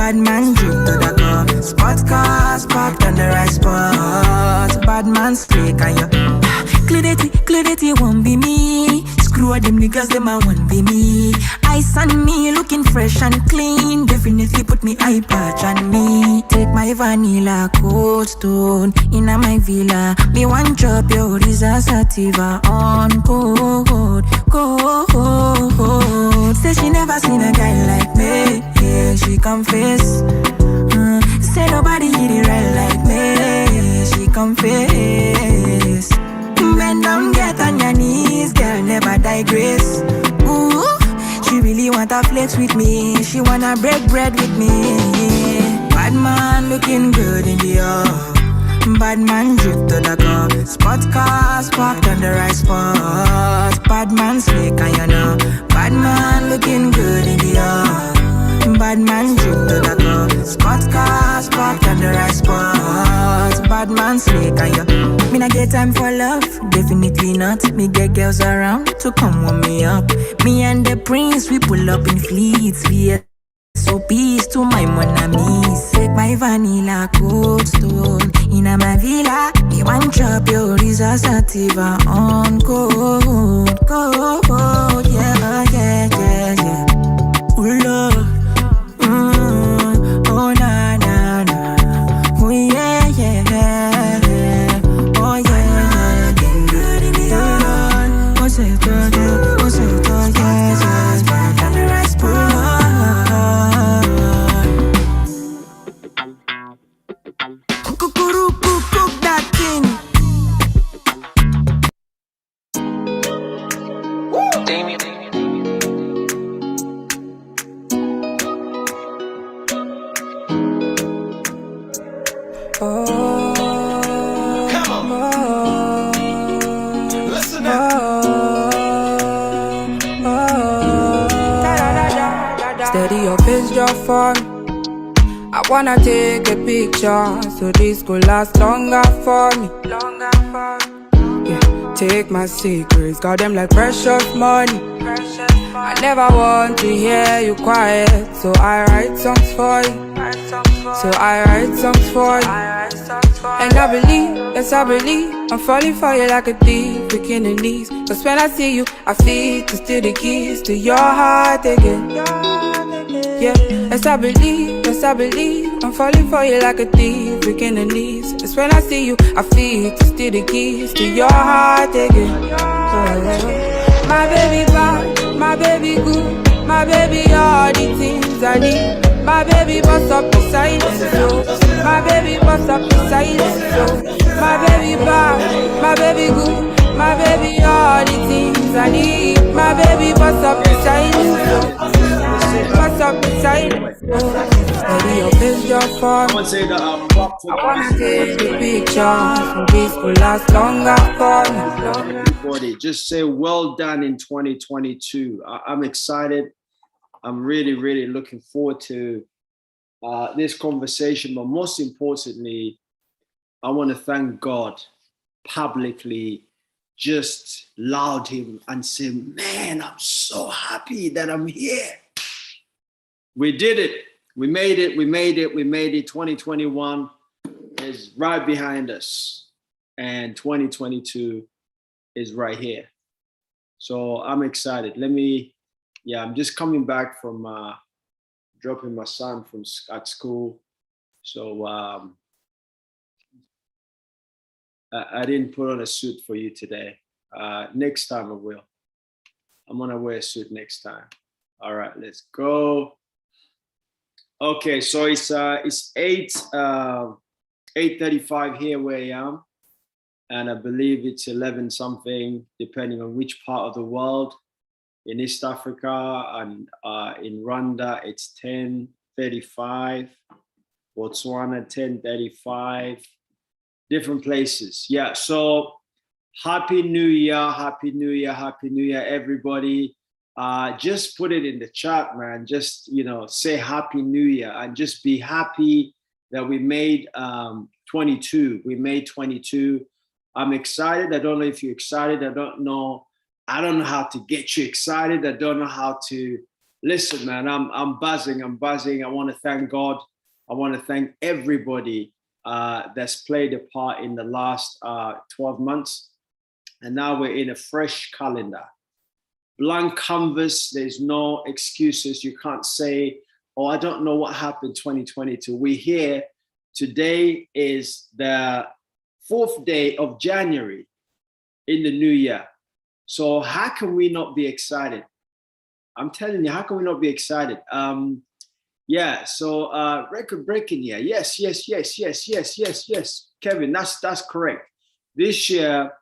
Bad man drip to the cup. Spot cars parked on the right spot. Bad man slick and you clarity won't be me. Screw all them niggas, them a won't be me. Ice on me, looking fresh and clean. Definitely put me eye patch on me. Take my vanilla cold stone in my villa. Me one drop your Risa Sativa on code. Say she never seen a guy like me. Yeah, she confess. Say nobody hit it right like me. She confess. Bend down, get on your knees, girl, never digress. Ooh, she really wanna flex with me. She wanna break bread with me. Bad man looking good in the air. Bad man drip to the cup. Spot cars parked on the right spot. Bad man slick and you know. Bad man looking good in the air. Bad man drip to the cup. Spot cars parked on the right spot. Bad man slick and you. Me not get time for love, definitely not. Me get girls around to come warm me up. Me and the prince, we pull up in fleets. So peace to my mon amis. Take my vanilla cold stone in my villa. Me one drop your Risa Sativa on code. Yeah. Oh Lord, oh na na na, oh yeah. Oh yeah. Looking good in the air. Oh say yes. Back on the right spot. Cook that thing. Damien. Come on. Listen up. Steady your face just for me. I wanna take a picture so this could last longer for me. Yeah, take my secrets, got them like precious money. I never want to hear you quiet, so I write songs for you. And I believe, yes I believe, I'm falling for you like a thief, breaking the knees. Cause when I see you, I feel to steal the keys to your heart again. Yeah, yes I believe, I'm falling for you like a thief, breaking the knees. Cause when I see you, I feel to steal the keys to your heart again. My baby bad, my baby good, my baby all the things I need. My baby bust up the silence, so my baby bust up the silence, so my baby bad, my baby good, my baby all the things I need. My baby bust up the silence, so bust up the silence, so steady your face just for I me. want to say that I wanna take the picture, so this will last longer for me. everybody, just say well done in 2022. I'm excited. I'm really looking forward to this conversation, but most importantly, I want to thank God publicly, just loud him and say, man, I'm so happy that I'm here. We did it. We made it. 2021 is right behind us, and 2022 is right here. So I'm excited. I'm just coming back from dropping my son at school. So I didn't put on a suit for you today. Next time I will. I'm gonna wear a suit next time. All right, let's go. Okay, so it's 8:35 here where I am, and I believe it's 11 something, depending on which part of the world. In East Africa and in Rwanda, it's 10:35. Botswana, 10:35. Different places. Yeah, so Happy New Year, everybody. Just put it in the chat, man. Just, say Happy New Year and just be happy that we made 22. We made 22. I'm excited. I don't know if you're excited. I don't know how to get you excited. I don't know how to Listen, man, I'm buzzing. I'm buzzing. I want to thank God. I want to thank everybody that's played a part in the last 12 months. And now we're in a fresh calendar. Blank canvas. There's no excuses. You can't say, oh, I don't know what happened 2022. We're here. Today is the 4th day of January in the new year. So how can we not be excited? I'm telling you, how can we not be excited? Yeah, so record breaking year. Yes. Kevin, that's correct. This year,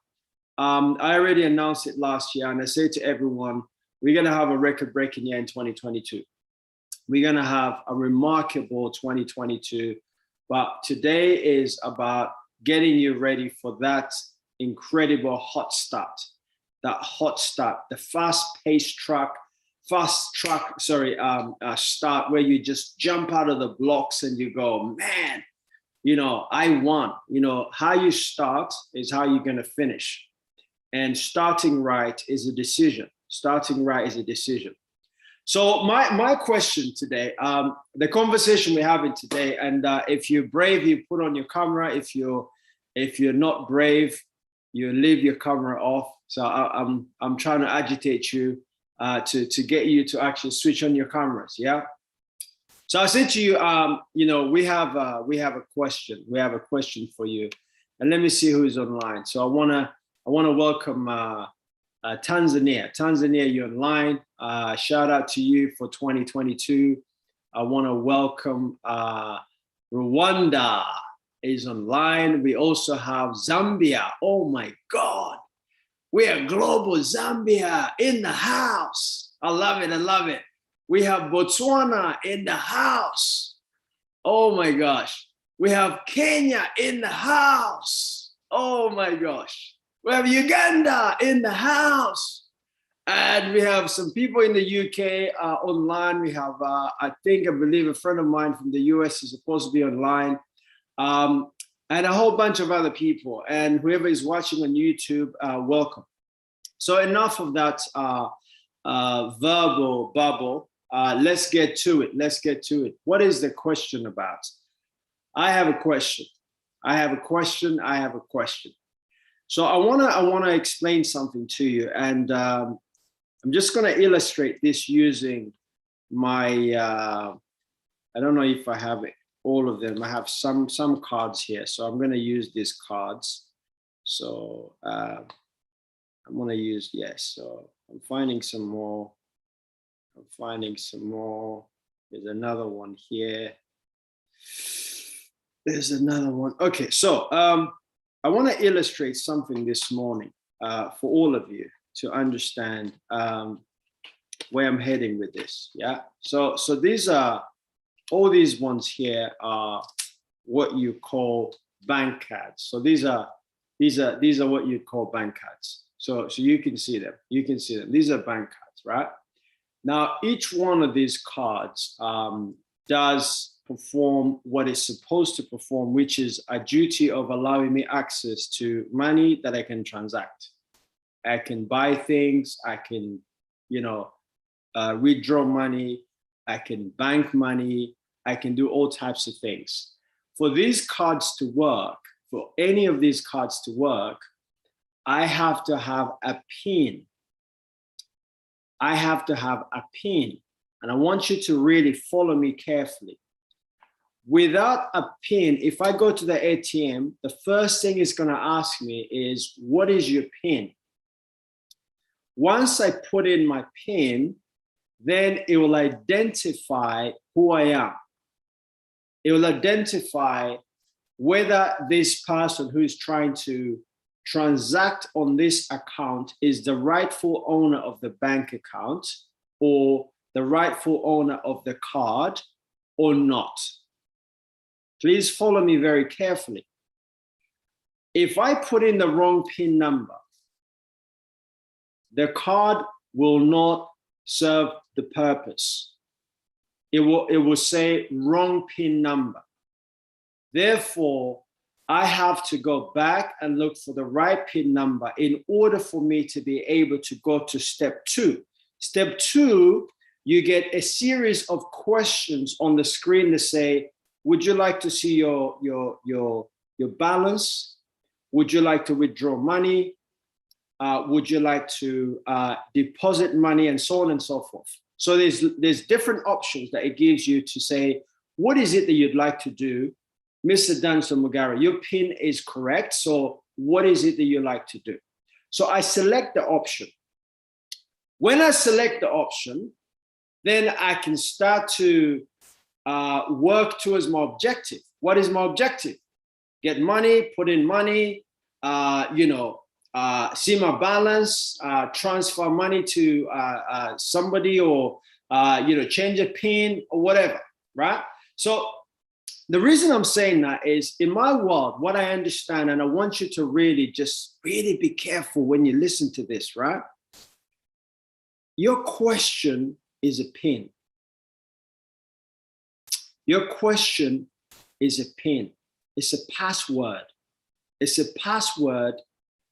I already announced it last year, and I say to everyone, we're gonna have a record breaking year in 2022. We're gonna have a remarkable 2022, but today is about getting you ready for that incredible hot start, the fast-paced start where you just jump out of the blocks and you go, man, you know, I won. You know, how you start is how you're gonna finish. And starting right is a decision. Starting right is a decision. So my question today, the conversation we're having today, and if you're brave, you put on your camera. If you're not brave, you leave your camera off. So I'm trying to agitate you to get you to actually switch on your cameras. Yeah. So I said to you, you know, we have a question. We have a question for you, and let me see who's online. So I wanna welcome Tanzania. Tanzania, you're online. Shout out to you for 2022. I wanna welcome Rwanda is online. We also have Zambia. Oh my God. We are global Zambia in the house. I love it. I love it. We have Botswana in the house. Oh my gosh. We have Kenya in the house. Oh my gosh. We have Uganda in the house. And we have some people in the UK online. We have, I believe a friend of mine from the US is supposed to be online. And a whole bunch of other people. And whoever is watching on YouTube, welcome. So enough of that verbal bubble. Let's get to it. Let's get to it. What is the question about? I have a question. I have a question. I have a question. So I wanna explain something to you, and I'm just gonna illustrate this using my. I don't know if I have all of them. I have some cards here, so I'm gonna use these cards. So I'm gonna use So I'm finding some more. There's another one here. There's another one. Okay, so I want to illustrate something this morning for all of you to understand where I'm heading with this. Yeah. So these are all these ones here are what you call bank cards. So these are what you call bank cards. So you can see them. You can see them. These are bank cards, right? Now each one of these cards does perform what it's supposed to perform, which is a duty of allowing me access to money that I can transact. I can buy things, I can, withdraw money, I can bank money, I can do all types of things. For these cards to work, for any of these cards to work, I have to have a PIN. I have to have a PIN. And I want you to really follow me carefully. Without a PIN, if I go to the ATM, the first thing it's gonna ask me is, what is your PIN? Once I put in my PIN, then it will identify who I am. It will identify whether this person who is trying to transact on this account is the rightful owner of the bank account or the rightful owner of the card or not. Please follow me very carefully. If I put in the wrong PIN number, the card will not serve the purpose. It will say wrong PIN number. Therefore, I have to go back and look for the right PIN number in order for me to be able to go to step 2. Step 2 you get a series of questions on the screen that say, would you like to see your balance? Would you like to withdraw money? Would you like to deposit money, and so on and so forth? So there's different options that it gives you to say, what is it that you'd like to do? Mr. Danso Mugari, your PIN is correct. So what is it that you like to do? So I select the option. When I select the option, then I can start to work towards my objective. What is my objective? Get money, put in money, see my balance, transfer money to somebody, or change a PIN or whatever, right? So the reason I'm saying that is, in my world, what I understand, and I want you to really be careful when you listen to this, right? Your question is a PIN. Your question is a PIN. It's a password. It's a password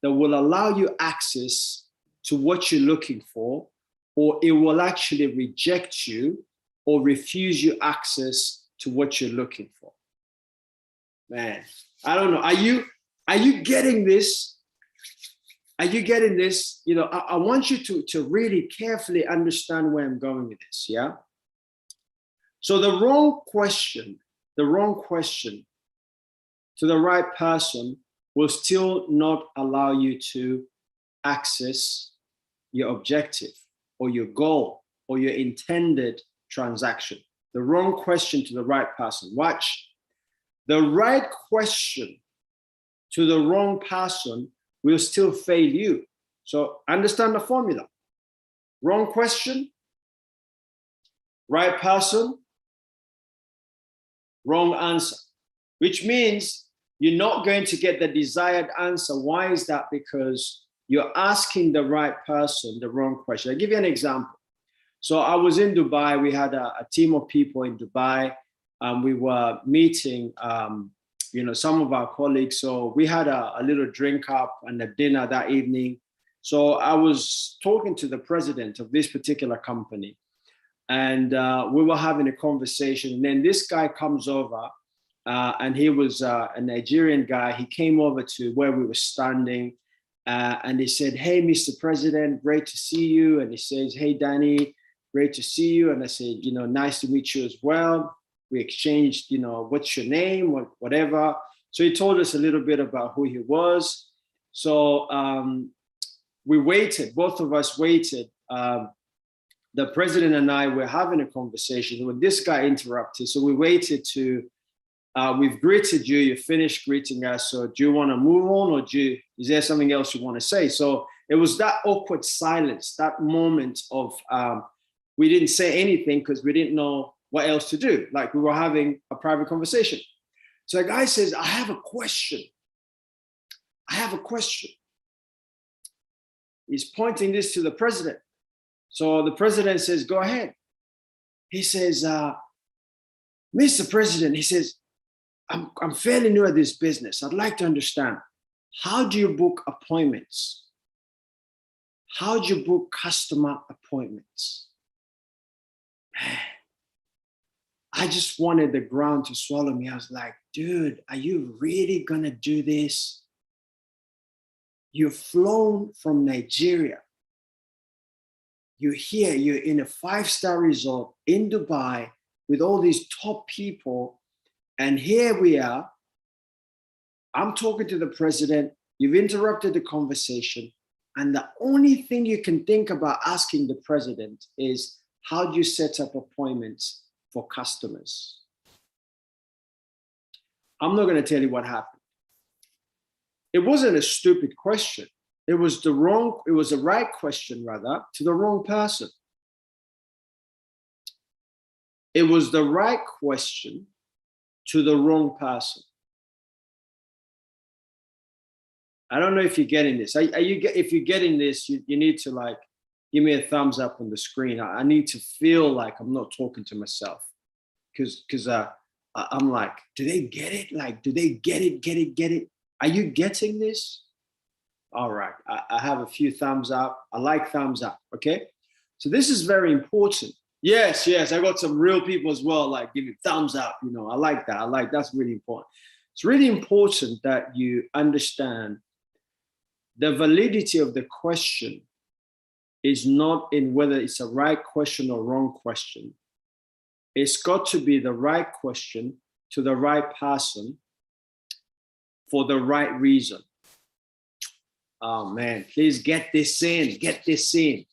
that will allow you access to what you're looking for, or it will actually reject you or refuse you access to what you're looking for. Man, I don't know. Are you getting this? Are you getting this? I want you to really carefully understand where I'm going with this, yeah? So the wrong question to the right person will still not allow you to access your objective or your goal or your intended transaction. The wrong question to the right person. Watch. The right question to the wrong person will still fail you. So understand the formula. Wrong question, right person, wrong answer, which means you're not going to get the desired answer. Why is that? Because you're asking the right person the wrong question. I'll give you an example. So I was in Dubai. We had a team of people in Dubai. We were meeting, some of our colleagues. So we had a little drink up and a dinner that evening. So I was talking to the president of this particular company, and we were having a conversation. And then this guy comes over, and he was a Nigerian guy. He came over to where we were standing, and he said, "Hey, Mr. President, great to see you." And he says, "Hey, Danny, great to see you." And I said, "Nice to meet you as well." We exchanged, what's your name, whatever. So he told us a little bit about who he was. So we waited, both of us waited. The president and I were having a conversation when this guy interrupted. So we waited we've greeted you, you finished greeting us. So do you want to move on, or is there something else you want to say? So it was that awkward silence, that moment of, we didn't say anything because we didn't know what else to do. Like, we were having a private conversation. So the guy says, I have a question. He's pointing this to the president. So the president says, go ahead. He says, Mr. President, he says, I'm fairly new at this business. I'd like to understand, how do you book appointments? How do you book customer appointments? Man, I just wanted the ground to swallow me. I was like, dude, are you really gonna do this? You've flown from Nigeria. You're here, you're in a 5-star resort in Dubai with all these top people. And here we are. I'm talking to the president. You've interrupted the conversation. And the only thing you can think about asking the president is, how do you set up appointments for customers? I'm not going to tell you what happened. It wasn't a stupid question. It was the right question, rather, to the wrong person. It was the right question to the wrong person. I don't know if you're getting this. If you're getting this, you need to give me a thumbs up on the screen. I need to feel like I'm not talking to myself, because I'm like, do they get it? Do they get it? Are you getting this? All right, I have a few thumbs up. I like thumbs up, okay? So this is very important. Yes, yes. I got some real people as well, like give me thumbs up. You know, I like that. That's really important. It's really important that you understand the validity of the question is not in whether it's a right question or wrong question. It's got to be the right question to the right person for the right reason. Oh man, please get this in, get this in.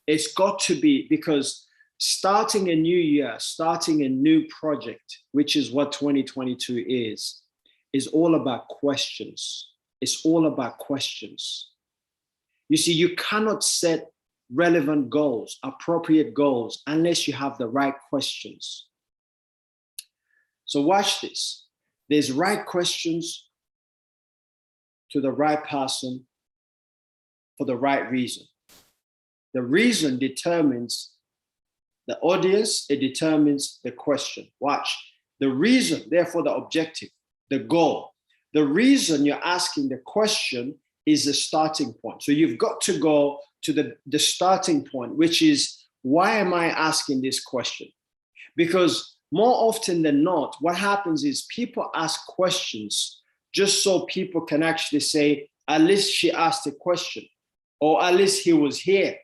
It's got to be, because starting a new year, starting a new project, which is what 2022 is all about questions. It's all about questions. You see, you cannot set relevant goals, appropriate goals, unless you have the right questions. So watch this. There's right questions to the right person for the right reason. The reason determines the audience, it determines the question. Watch. The reason, therefore the objective, the goal. The reason you're asking the question is the starting point. So you've got to go to the starting point, which is, why am I asking this question? Because more often than not, what happens is people ask questions just so people can actually say, at least she asked a question, or at least he was here.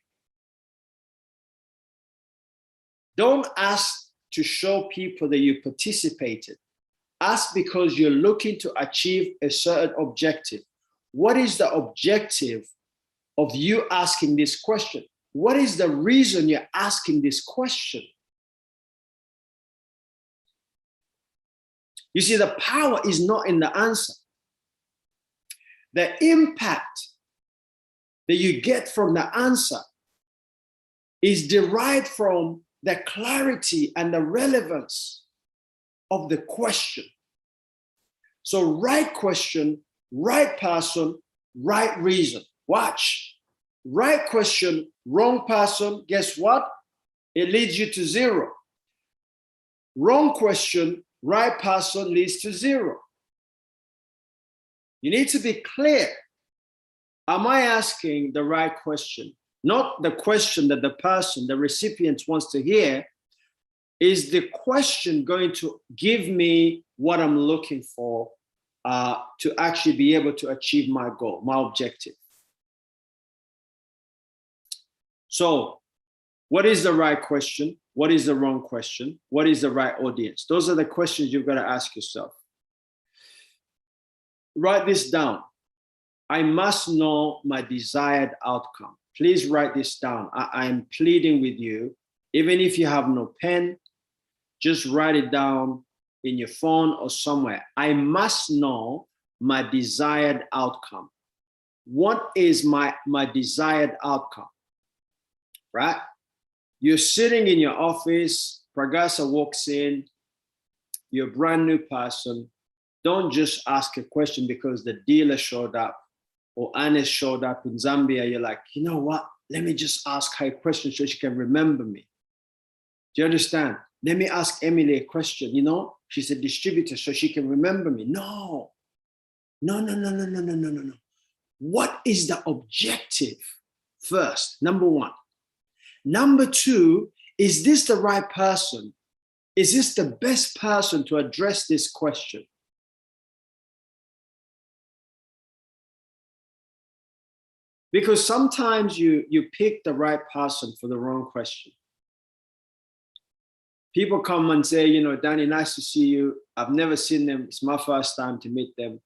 Don't ask to show people that you participated. Ask because you're looking to achieve a certain objective. What is the objective of you asking this question? What is the reason you're asking this question? You see, the power is not in the answer. The impact that you get from the answer is derived from the clarity and the relevance of the question. So right question, right person, right reason. Watch. Right question, wrong person, guess what? It leads you to zero. Wrong question, right person leads to zero. You need to be clear. Am I asking the right question? Not the question that the person, the recipient wants to hear. Is the question going to give me what I'm looking for to actually be able to achieve my goal, my objective? So what is the right question? What is the wrong question? What is the right audience? Those are the questions you've got to ask yourself. Write this down. I must know my desired outcome. Please write this down. I am pleading with you. Even if you have no pen, just write it down in your phone or somewhere. I must know my desired outcome. What is my desired outcome? Right? You're sitting in your office, Pragasa walks in, you're a brand new person. Don't just ask a question because the dealer showed up or Anis showed up in Zambia. You're like, you know what? Let me just ask her a question so she can remember me. Do you understand? Let me ask Emily a question. You know, she's a distributor so she can remember me. No. What is the objective first? Number one. Number two, is this the right person? Is this the best person to address this question? Because sometimes you pick the right person for the wrong question. People come and say, you know, Danny, nice to see you. I've never seen them. It's my first time to meet them.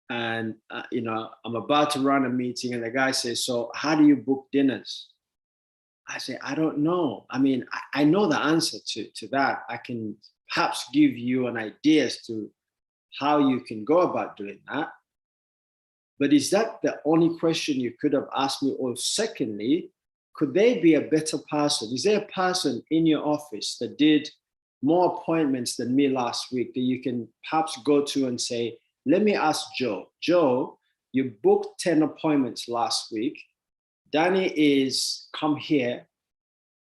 And, you know, I'm about to run a meeting and the guy says, so how do you book dinners? I say, I don't know. I mean, I know the answer to that. I can perhaps give you an idea as to how you can go about doing that. But is that the only question you could have asked me? Or secondly, could they be a better person? Is there a person in your office that did more appointments than me last week that you can perhaps go to and say, let me ask Joe. Joe, you booked 10 appointments last week. Danny is come here.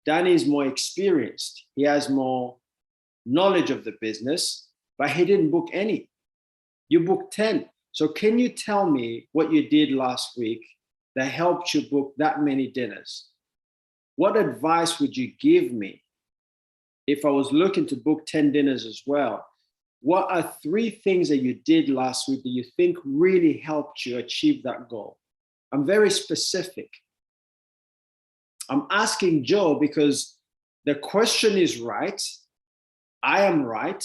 Danny is more experienced. He has more knowledge of the business, but he didn't book any. You booked 10. So can you tell me what you did last week that helped you book that many dinners? What advice would you give me if I was looking to book 10 dinners as well, what are 3 things that you did last week that you think really helped you achieve that goal? I'm very specific. I'm asking Joe because the question is right. I am right.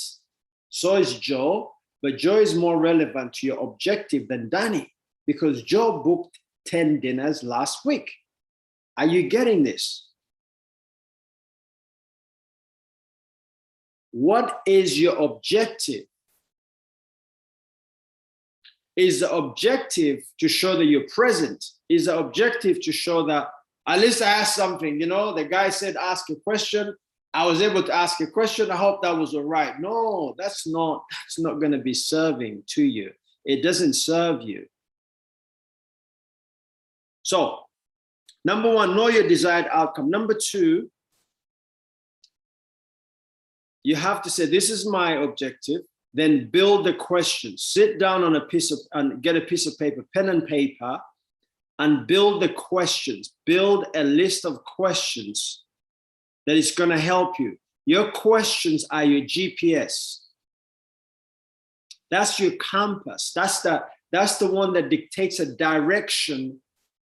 So is Joe. But Joe is more relevant to your objective than Danny because Joe booked 10 dinners last week. Are you getting this? What is your objective? Is the objective to show that you're present? Is the objective to show that at least I asked something? You know, the guy said, ask a question. I was able to ask a question. I hope that was all right. No, that's not going to be serving to you. It doesn't serve you. So, number 1, know your desired outcome. Number 2, you have to say, this is my objective. Then build the questions. Sit down on get a piece of paper, pen and paper, and build the questions. Build a list of questions that is going to help you. Your questions are your GPS. That's your compass. That's the one that dictates a direction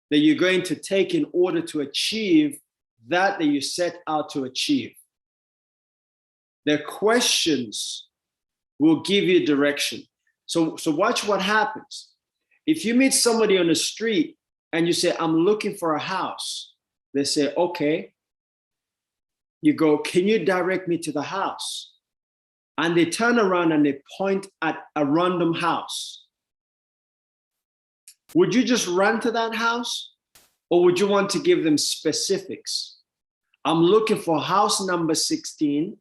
that you're going to take in order to achieve that you set out to achieve. The questions will give you direction. So watch what happens. If you meet somebody on the street and you say, I'm looking for a house, they say, okay. You go, can you direct me to the house? And they turn around and they point at a random house. Would you just run to that house? Or would you want to give them specifics? I'm looking for house number 16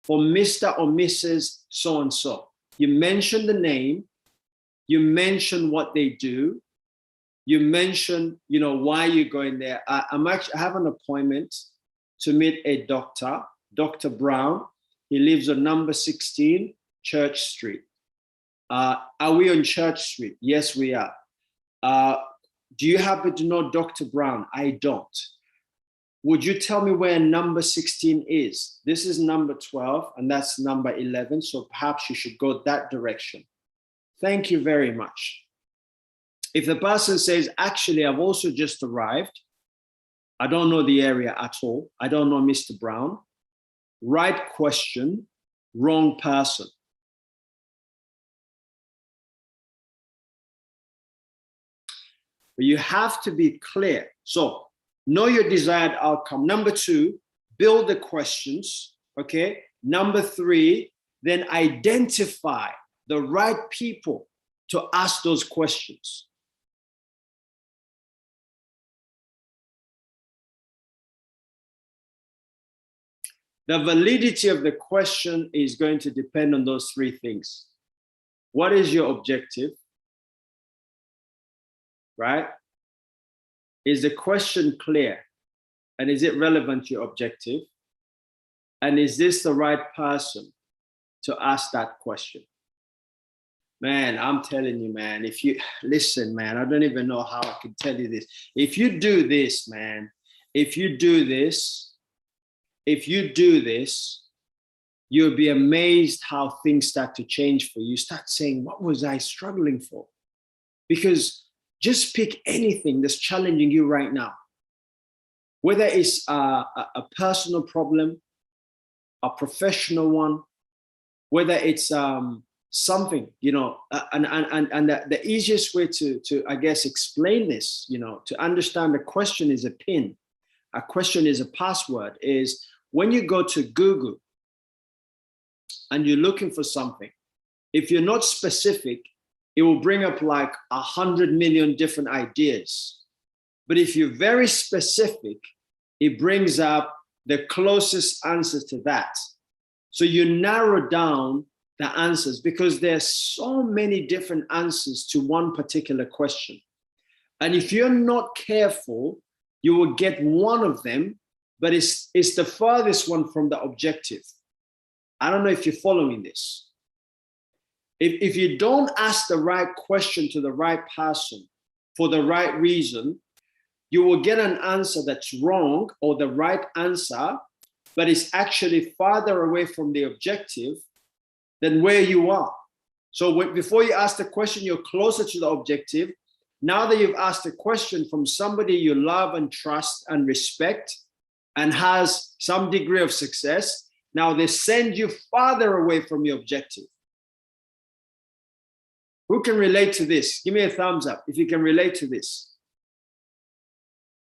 for Mr. or Mrs. So-and-so. You mention the name, you mention what they do, you mention, why you're going there. I have an appointment to meet a doctor, Dr. Brown. He lives on number 16, Church Street. Are we on Church Street? Yes, we are. Do you happen to know Dr. Brown? I don't. Would you tell me where number 16 is? This is number 12, and that's number 11. So perhaps you should go that direction. Thank you very much. If the person says, actually, I've also just arrived, I don't know the area at all, I don't know Mr. Brown, right question, wrong person. But you have to be clear. So know your desired outcome. Number 2, build the questions, okay? Number 3, then identify the right people to ask those questions. The validity of the question is going to depend on those 3 things. What is your objective? Right? Is the question clear? And is it relevant to your objective? And is this the right person to ask that question? Man, I'm telling you, man, if you listen, man, I don't even know how I can tell you this. If you do this, man, if you do this, you'll be amazed how things start to change for you. You start saying, what was I struggling for? Because just pick anything that's challenging you right now. Whether it's a personal problem, a professional one, whether it's something, and the easiest way to I guess explain this, to understand the question is a PIN, a question is a password, is when you go to Google and you're looking for something, if you're not specific, it will bring up like 100 million different ideas. But if you're very specific, it brings up the closest answer to that. So you narrow down the answers because there's so many different answers to one particular question. And if you're not careful, you will get one of them, but it's the furthest one from the objective. I don't know if you're following this. If you don't ask the right question to the right person for the right reason, you will get an answer that's wrong or the right answer, but it's actually farther away from the objective than where you are. So before you ask the question, you're closer to the objective. Now that you've asked a question from somebody you love and trust and respect and has some degree of success, now they send you farther away from your objective. Who can relate to this? Give me a thumbs up if you can relate to this.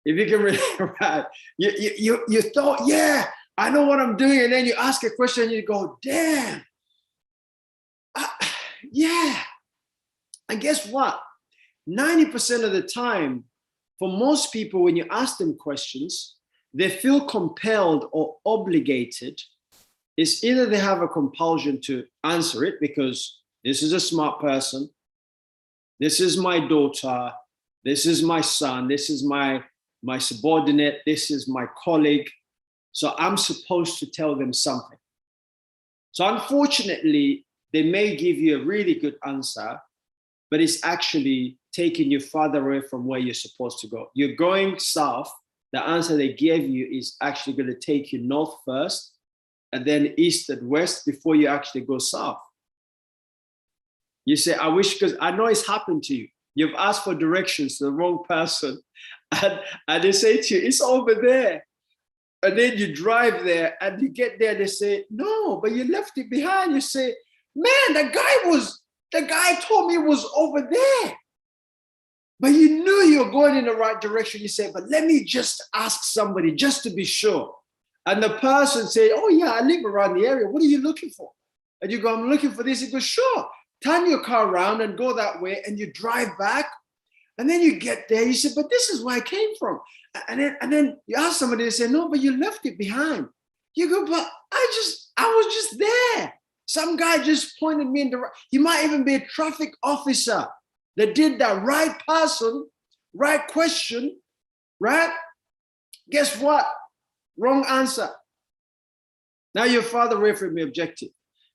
If you can relate, right? You thought, yeah, I know what I'm doing, and then you ask a question and you go, damn, yeah. And guess what? 90% of the time, for most people, when you ask them questions, they feel compelled or obligated. It's either they have a compulsion to answer it because this is a smart person, this is my daughter, this is my son, this is my subordinate, this is my colleague, so I'm supposed to tell them something. So unfortunately, they may give you a really good answer, but it's actually taking you farther away from where you're supposed to go. You're going south. The answer they gave you is actually going to take you north first, and then east and west before you actually go south. You say, I wish, because I know it's happened to you. You've asked for directions to the wrong person, and they say to you, it's over there. And then you drive there and you get there, they say, no, but you left it behind. You say, man, the guy told me it was over there. But you knew you were going in the right direction. You say, but let me just ask somebody just to be sure. And the person say, oh yeah, I live around the area. What are you looking for? And you go, I'm looking for this. He goes, sure. Turn your car around and go that way, and you drive back. And then you get there, you say, but this is where I came from. And then you ask somebody, they say, no, but you left it behind. You go, but I was just there. Some guy just pointed me in the right. You might even be a traffic officer that did that. Right person, right question, right? Guess what? Wrong answer. Now you're farther away from the objective.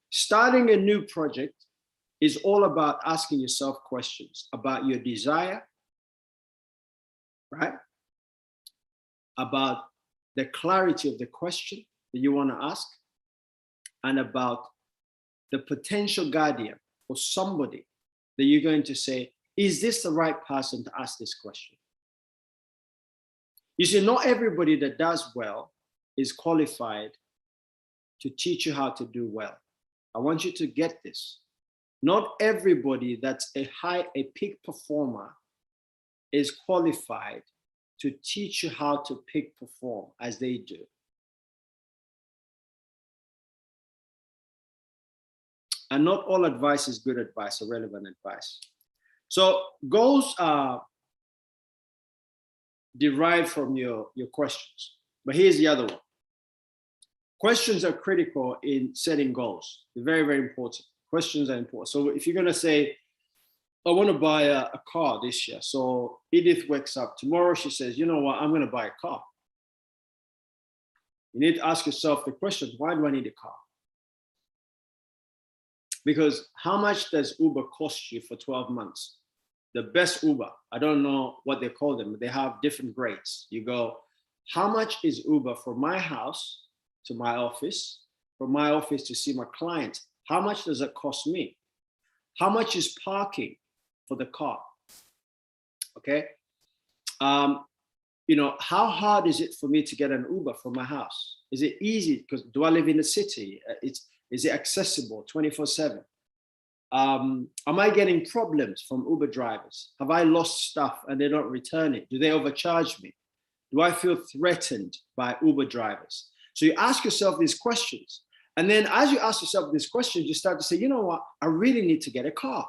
Starting a new project is all about asking yourself questions about your desire, right? About the clarity of the question that you want to ask, and about the potential guardian or somebody that you're going to say, is this the right person to ask this question? You see, not everybody that does well is qualified to teach you how to do well. I want you to get this. Not everybody that's a peak performer is qualified to teach you how to peak perform as they do. And not all advice is good advice or relevant advice. So goals are derived from your questions. But here's the other one. Questions are critical in setting goals. They're very, very important. Questions are important. So if you're going to say, I want to buy a car this year. So Edith wakes up tomorrow, she says, you know what, I'm going to buy a car. You need to ask yourself the question, why do I need a car? Because how much does Uber cost you for 12 months? The best Uber, I don't know what they call them, but they have different grades. You go, how much is Uber from my house to my office, from my office to see my client? How much does it cost me? How much is parking for the car? Okay. You know, how hard is it for me to get an Uber from my house? Is it easy? Because do I live in the city? Is it accessible 24/7? Am I getting problems from Uber drivers? Have I lost stuff and they don't return it? Do they overcharge me? Do I feel threatened by Uber drivers? So you ask yourself these questions. And then as you ask yourself these questions, you start to say, you know what? I really need to get a car.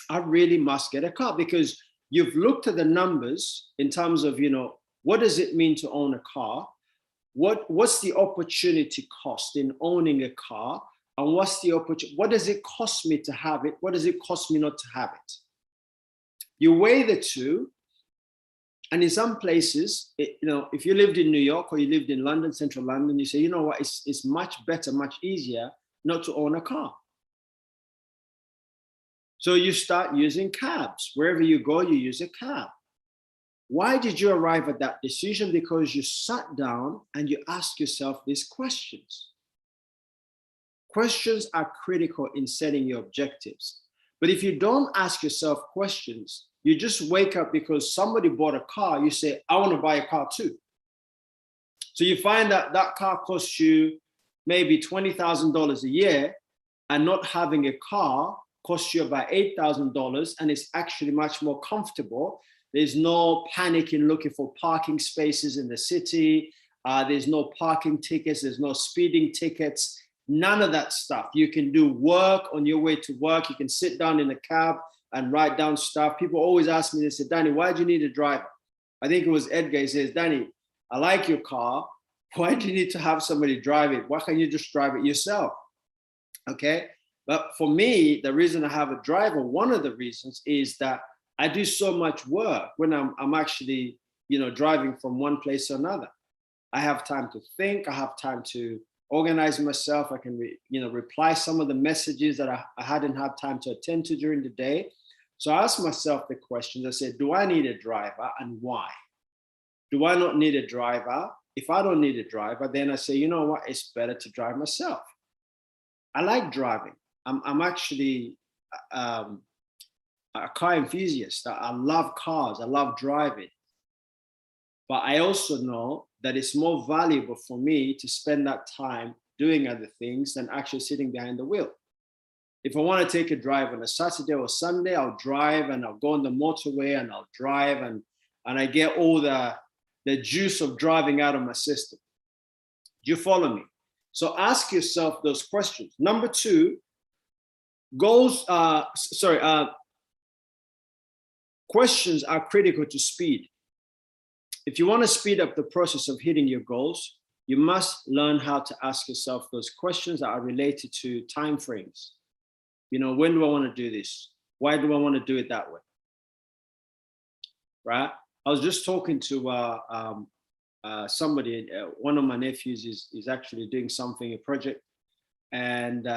I really must get a car, because you've looked at the numbers in terms of, you know, what does it mean to own a car? What's the opportunity cost in owning a car? And what's the opportunity? What does it cost me to have it? What does it cost me not to have it? You weigh the two. And in some places, you know, if you lived in New York or you lived in London, central London, you say, you know what, it's much better, much easier not to own a car. So you start using cabs. Wherever you go, you use a cab. Why did you arrive at that decision? Because you sat down and you asked yourself these questions. Questions are critical in setting your objectives. But if you don't ask yourself questions, you just wake up because somebody bought a car, you say, I want to buy a car too. So you find that that car costs you maybe $20,000 a year, and not having a car costs you about $8,000, and it's actually much more comfortable. There's no panic in looking for parking spaces in the city. There's no parking tickets. There's no speeding tickets. None of that stuff. You can do work on your way to work. You can sit down in a cab and write down stuff. People always ask me, they say, Danny, why do you need a driver? I think it was Edgar. He says, Danny, I like your car. Why do you need to have somebody drive it? Why can't you just drive it yourself? Okay. But for me, the reason I have a driver, one of the reasons is that I do so much work when I'm actually, driving from one place to another. I have time to think. I have time to organize myself. I can, reply some of the messages that I hadn't had time to attend to during the day. So I asked myself the questions. I said, do I need a driver and why? Do I not need a driver? If I don't need a driver, then I say, you know what? It's better to drive myself. I like driving. I'm actually a car enthusiast. I love cars. I love driving. But I also know that it's more valuable for me to spend that time doing other things than actually sitting behind the wheel. If I want to take a drive on a Saturday or Sunday, I'll drive and I'll go on the motorway and I'll drive and I get all the juice of driving out of my system. Do you follow me? So ask yourself those questions. Number two, questions are critical to speed. If you want to speed up the process of hitting your goals, you must learn how to ask yourself those questions that are related to timeframes. When do I want to do this? Why do I want to do it that way? Right? I was just talking to somebody, one of my nephews is actually doing something, a project, and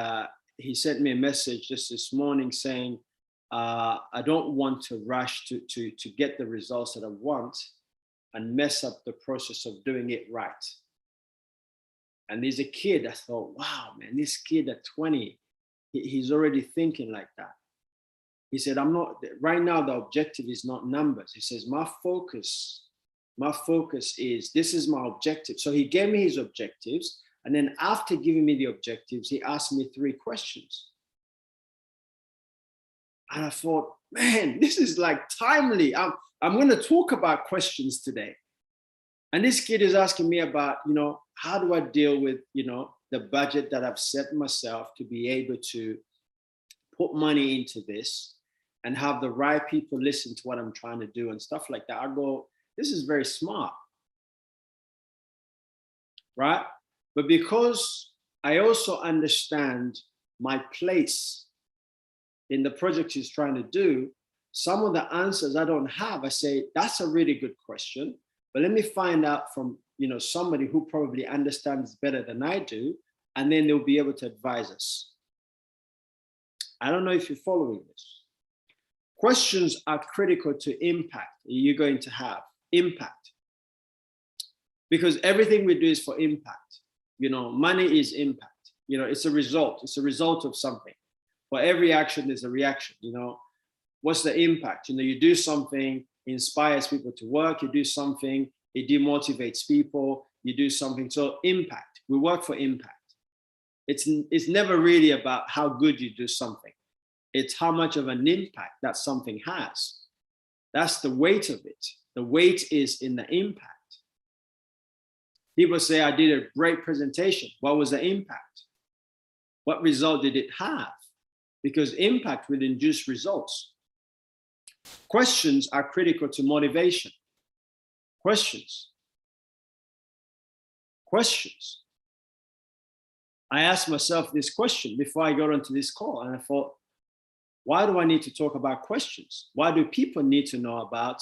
he sent me a message just this morning saying, I don't want to rush to get the results that I want and mess up the process of doing it right. And there's a kid, I thought, wow, man, this kid at 20, he's already thinking like that. He said, right now the objective is not numbers. He says, my focus is, this is my objective. So he gave me his objectives. And then after giving me the objectives, he asked me 3 questions. And I thought, man, this is like timely. I'm going to talk about questions today. And this kid is asking me about, how do I deal with, the budget that I've set myself to be able to put money into this and have the right people listen to what I'm trying to do and stuff like that. I go, this is very smart, right? But because I also understand my place in the project he's trying to do, some of the answers I don't have, I say, that's a really good question, but let me find out from somebody who probably understands better than I do, and then they'll be able to advise us. I don't know if you're following this. Questions are critical to impact you're going to have. Impact. Because everything we do is for impact. Money is impact. It's a result. It's a result of something. For every action, there's a reaction. What's the impact? You do something, inspires people to work. You do something, it demotivates people. You do something. So impact. We work for impact. It's never really about how good you do something. It's how much of an impact that something has. That's the weight of it. The weight is in the impact. People say, I did a great presentation. What was the impact? What result did it have? Because impact will induce results. Questions are critical to motivation. Questions. I asked myself this question before I got onto this call, and I thought, why do I need to talk about questions? Why do people need to know about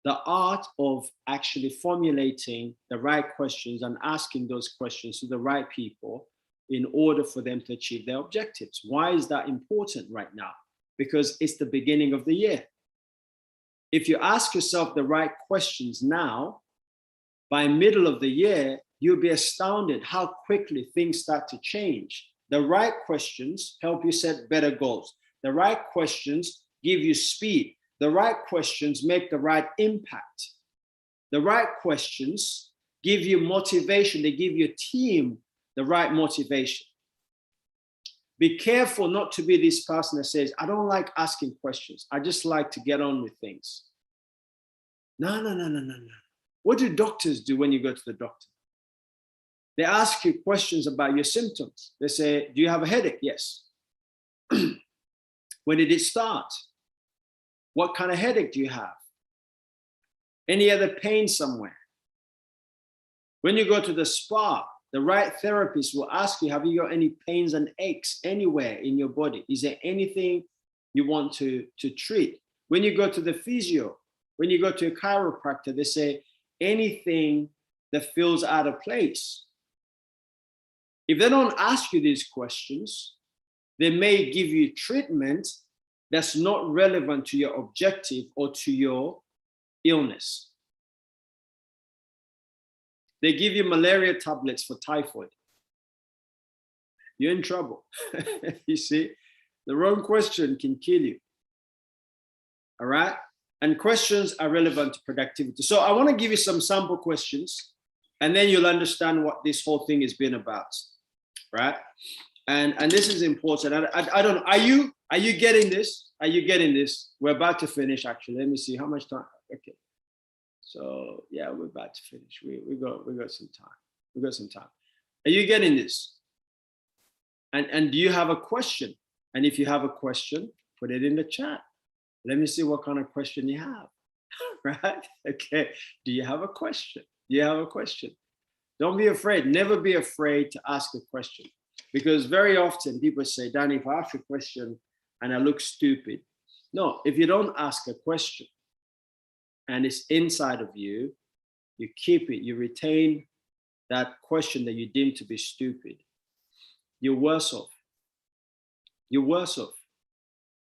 the art of actually formulating the right questions and asking those questions to the right people in order for them to achieve their objectives? Why is that important right now? Because it's the beginning of the year. if you ask yourself the right questions now, by middle of the year, you'll be astounded how quickly things start to change. The right questions help you set better goals. The right questions give you speed. The right questions make the right impact. The right questions give you motivation. They give your team the right motivation. Be careful not to be this person that says, I don't like asking questions. I just like to get on with things. No. What do doctors do when you go to the doctor? They ask you questions about your symptoms. They say, do you have a headache? Yes. When did it start? What kind of headache do you have? Any other pain somewhere? When you go to the spa, the right therapist will ask you, have you got any pains and aches anywhere in your body? Is there anything you want to treat? When you go to the physio, when you go to a chiropractor, they say anything that feels out of place. If they don't ask you these questions, they may give you treatment that's not relevant to your objective or to your illness. They give you malaria tablets for typhoid. You're in trouble. You see, the wrong question can kill you. All right? And questions are relevant to productivity. So I want to give you some sample questions, and then you'll understand what this whole thing has been about, right? And this is important. I don't know. Are you getting this? Are you getting this? We're about to finish, actually. Let me see how much time. Okay. So yeah, we're about to finish. We got some time. We got some time. Are you getting this? And do you have a question? And if you have a question, put it in the chat. Let me see what kind of question you have. Right? Okay. Do you have a question? Do you have a question? Don't be afraid. Never be afraid to ask a question. Because very often people say, Danny, if I ask a question and I look stupid. No, if you don't ask a question and it's inside of you, you keep it, you retain that question that you deem to be stupid, you're worse off. You're worse off.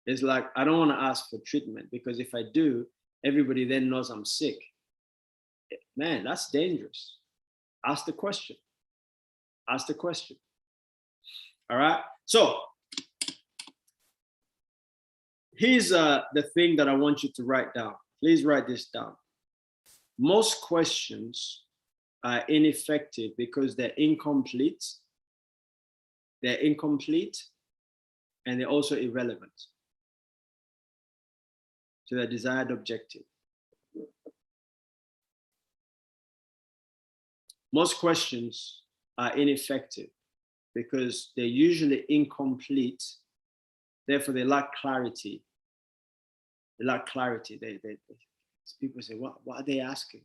It's like, I don't want to ask for treatment because if I do, everybody then knows I'm sick. Man, that's dangerous. Ask the question. Ask the question. All right. So here's the thing that I want you to write down. Please write this down. Most questions are ineffective because they're incomplete. They're incomplete and they're also irrelevant to the desired objective. Most questions are ineffective because they're usually incomplete. Therefore, they lack clarity. They lack clarity. People say, what are they asking?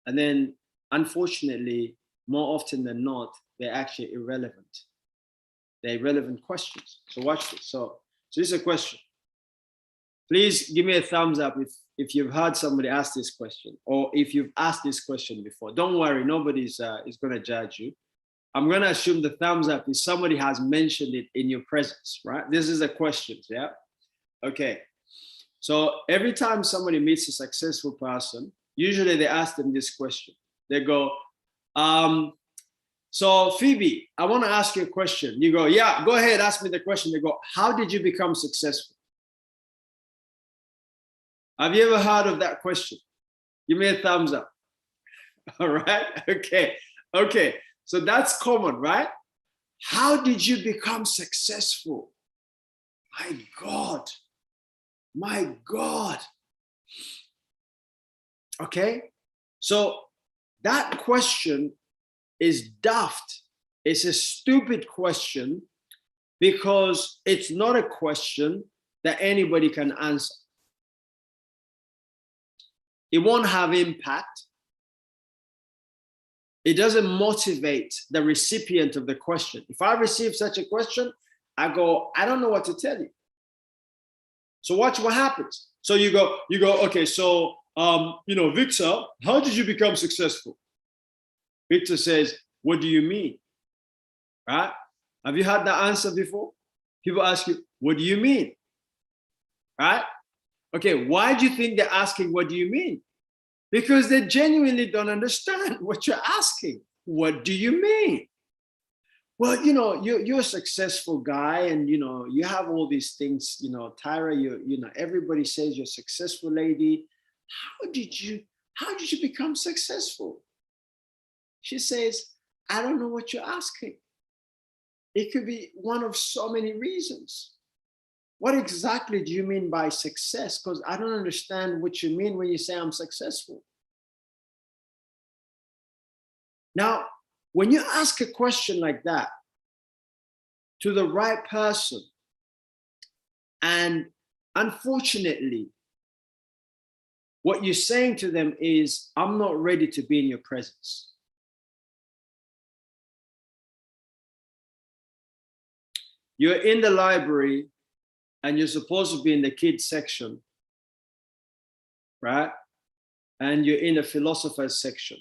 And then, unfortunately, more often than not, they're actually irrelevant. They're irrelevant questions. So watch this. So this is a question. Please give me a thumbs up if you've heard somebody ask this question or if you've asked this question before. Don't worry, nobody's is going to judge you. I'm going to assume the thumbs up is somebody has mentioned it in your presence, right? This is a question, yeah? Okay. So every time somebody meets a successful person, usually they ask them this question. They go, so Phoebe, I want to ask you a question. You go, yeah, go ahead, ask me the question. They go, how did you become successful? Have you ever heard of that question? Give me a thumbs up. All right, okay. So that's common, right? How did you become successful? My God. Okay, so that question is daft. It's a stupid question because it's not a question that anybody can answer. It won't have impact. It doesn't motivate the recipient of the question. If I receive such a question, I go, I don't know what to tell you. So watch what happens. So you go, okay, so, Victor, how did you become successful? Victor says, what do you mean? Right? Have you had that answer before? People ask you, what do you mean? Right? Okay, why do you think they're asking, what do you mean? Because they genuinely don't understand what you're asking. What do you mean? Well, you know, you're a successful guy, and you know, you have all these things, you know, Tyra, you know, everybody says you're a successful lady. How did you become successful? She says, I don't know what you're asking. It could be one of so many reasons. What exactly do you mean by success? Because I don't understand what you mean when you say I'm successful. Now, when you ask a question like that to the right person, and unfortunately, what you're saying to them is, I'm not ready to be in your presence. You're in the library and you're supposed to be in the kids section, right? And you're in the philosophers section.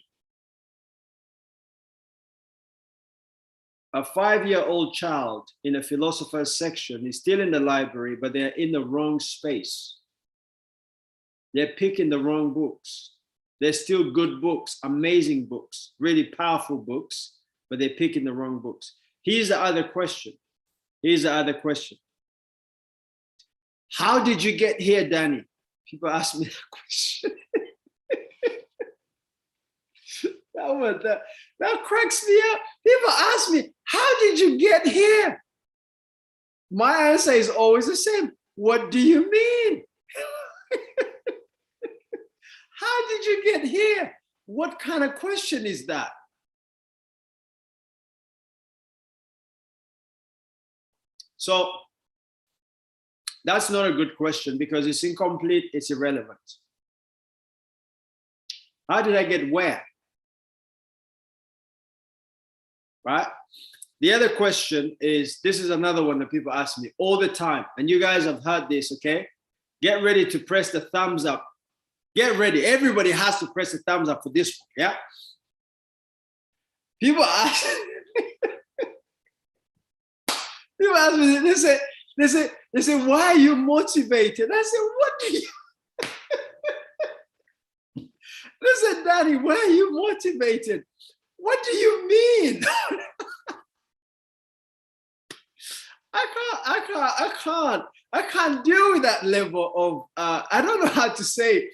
A 5-year-old child in a philosopher's section is still in the library, but they're in the wrong space. They're picking the wrong books. They're still good books, amazing books, really powerful books, but they're picking the wrong books. Here's the other question. How did you get here, Danny? People ask me that question. That cracks me up. People ask me, how did you get here? My answer is always the same. What do you mean? How did you get here? What kind of question is that? So that's not a good question because it's incomplete, it's irrelevant. How did I get where? Right? The other question is, this is another one that people ask me all the time, and you guys have heard this, okay? Get ready to press the thumbs up. Get ready. Everybody has to press the thumbs up for this one, yeah? People ask, people ask me, they say, why are you motivated? I said, what do you? Listen, Daddy, why are you motivated? What do you mean? I can't deal with that level of, I don't know how to say.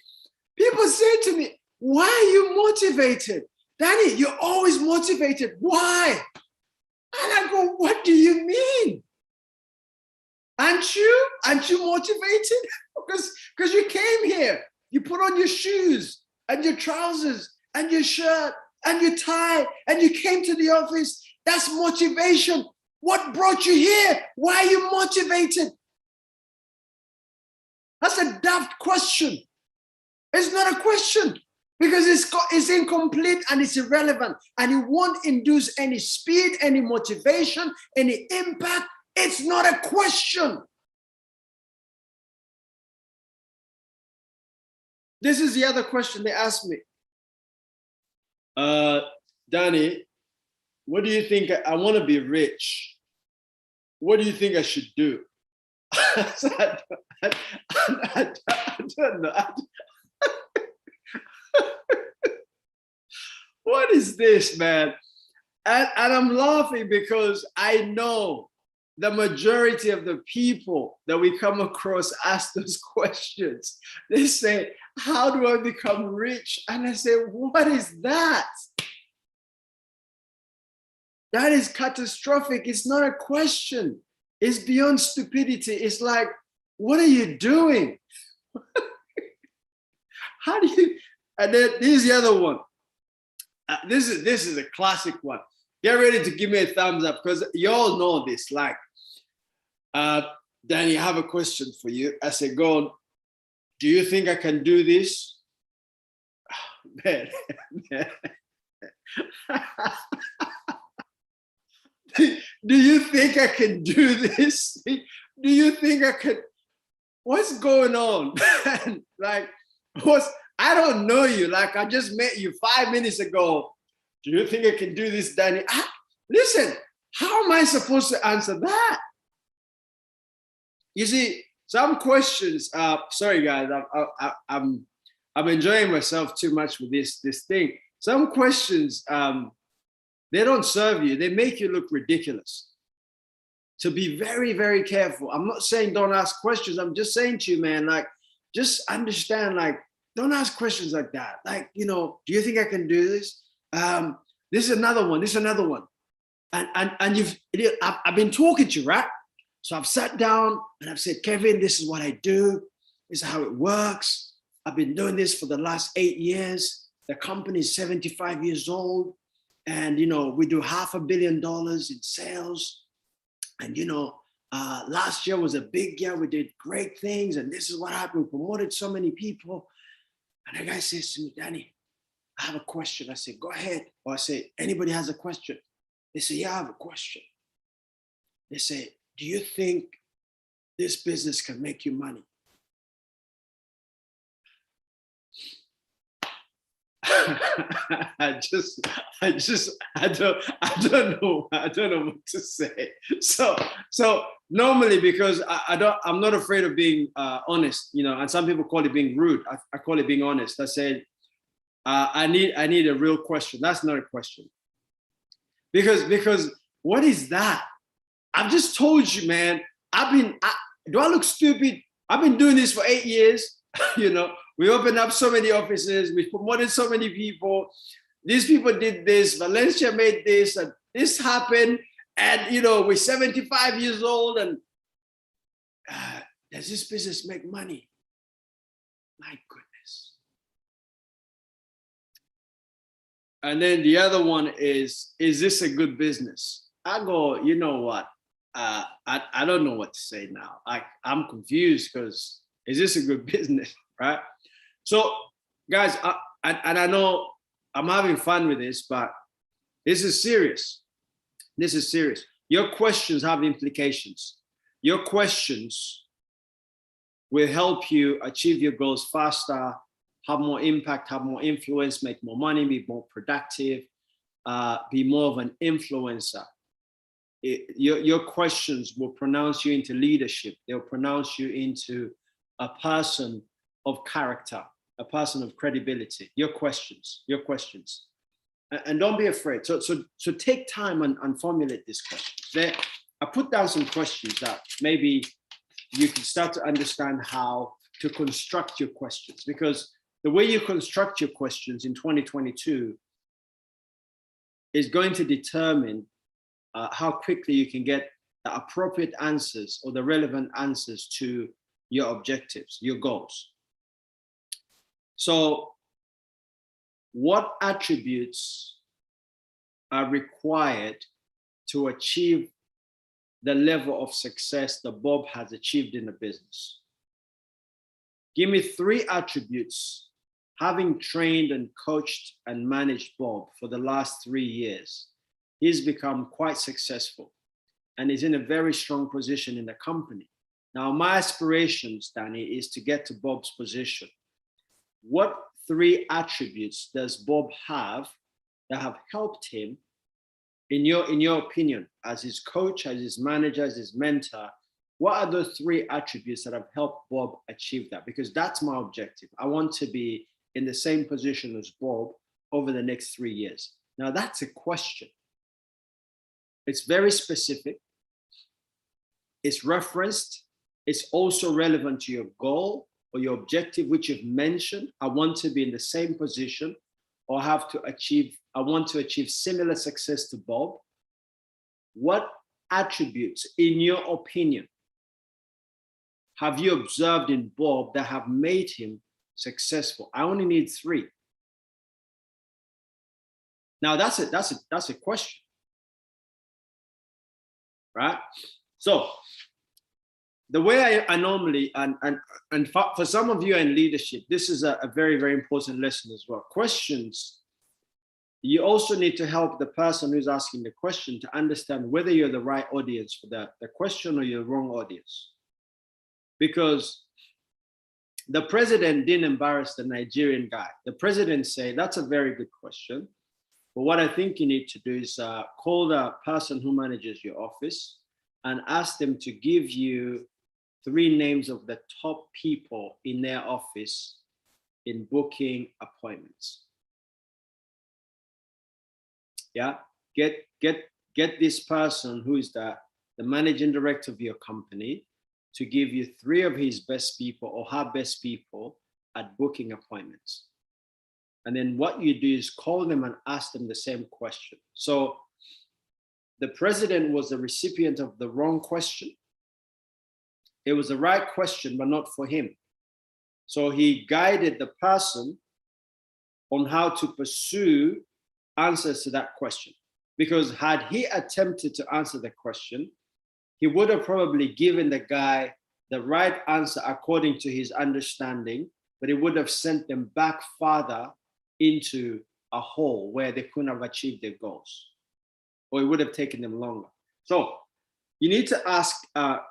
People say to me, why are you motivated? Danny, you're always motivated. Why? And I go, what do you mean? Aren't you motivated? Because you came here, you put on your shoes and your trousers and your shirt and your tie and you came to the office. That's motivation. What brought you here? Why are you motivated? That's a daft question. It's not a question because it's incomplete and it's irrelevant and it won't induce any speed, any motivation, any impact. It's not a question. This is the other question they asked me. Danny, what do you think? I want to be rich. What do you think I should do? I don't know. What is this, man? And I'm laughing because I know the majority of the people that we come across ask those questions. They say, how do I become rich? And I say, what is that? That is catastrophic. It's not a question. It's beyond stupidity. It's like, what are you doing? How do you? And then here's the other one. This is a classic one. Get ready to give me a thumbs up because you all know this. Like, Danny, I have a question for you. I said, go on. Do you think I can do this? Man. Do you think I can do this? Do you think I can? What's going on? Like, I don't know you. Like, I just met you 5 minutes ago. Do you think I can do this, Danny? Listen, how am I supposed to answer that? You see, some questions. Sorry guys, I'm enjoying myself too much with this thing. Some questions, they don't serve you. They make you look ridiculous. So be very, very careful. I'm not saying don't ask questions. I'm just saying to you, man, like, just understand, like, don't ask questions like that. Like, you know, do you think I can do this? This is another one. This is another one. And I've been talking to you, right? So I've sat down and I've said, Kevin, this is what I do. This is how it works. I've been doing this for the last 8 years. The company is 75 years old. And, you know, we do $500 million in sales. And, you know, last year was a big year. We did great things. And this is what happened. We promoted so many people. And the guy says to me, Danny, I have a question. I say, go ahead. Or I say, anybody has a question? They say, yeah, I have a question. They say, do you think this business can make you money? I don't know what to say. So normally, because I'm not afraid of being honest, you know, and some people call it being rude. I call it being honest. I say, I need a real question. That's not a question. Because what is that? I've just told you, man, do I look stupid? I've been doing this for 8 years. You know, we opened up so many offices, we promoted so many people. These people did this, Valencia made this, and this happened. And, you know, we're 75 years old, and does this business make money? My goodness. And then the other one is this a good business? I go, you know what? I don't know what to say now. I'm confused, because is this a good business, right? So guys, I know I'm having fun with this, but this is serious. This is serious. Your questions have implications. Your questions will help you achieve your goals faster, have more impact, have more influence, make more money, be more productive, be more of an influencer. Your questions will pronounce you into leadership. They'll pronounce you into a person of character, a person of credibility. Your questions. And don't be afraid. So take time and formulate these questions. I put down some questions that maybe you can start to understand how to construct your questions, because the way you construct your questions in 2022 is going to determine how quickly you can get the appropriate answers or the relevant answers to your objectives, your goals. So what attributes are required to achieve the level of success that Bob has achieved in the business? Give me 3 attributes, having trained and coached and managed Bob for the last 3 years. He's become quite successful and is in a very strong position in the company. Now, my aspirations, Danny, is to get to Bob's position. What 3 attributes does Bob have that have helped him, in your opinion, as his coach, as his manager, as his mentor? What are those 3 attributes that have helped Bob achieve that? Because that's my objective. I want to be in the same position as Bob over the next 3 years. Now, that's a question. It's very specific. It's referenced. It's also relevant to your goal or your objective, which you've mentioned. I want to be in the same position, or I want to achieve similar success to Bob. What attributes, in your opinion, have you observed in Bob that have made him successful? I only need 3. Now that's a question, right? So the way I normally, and for some of you in leadership, this is a very, very important lesson as well. Questions, you also need to help the person who's asking the question to understand whether you're the right audience for the question or you're the wrong audience. Because the president didn't embarrass the Nigerian guy. The president said, that's a very good question. But what I think you need to do is call the person who manages your office and ask them to give you 3 names of the top people in their office in booking appointments. Yeah, get this person who is the managing director of your company to give you 3 of his best people or her best people at booking appointments. And then what you do is call them and ask them the same question. So the president was the recipient of the wrong question. It was the right question, but not for him. So he guided the person on how to pursue answers to that question. Because had he attempted to answer the question, he would have probably given the guy the right answer according to his understanding, but it would have sent them back farther into a hole where they couldn't have achieved their goals, or it would have taken them longer. So you need to ask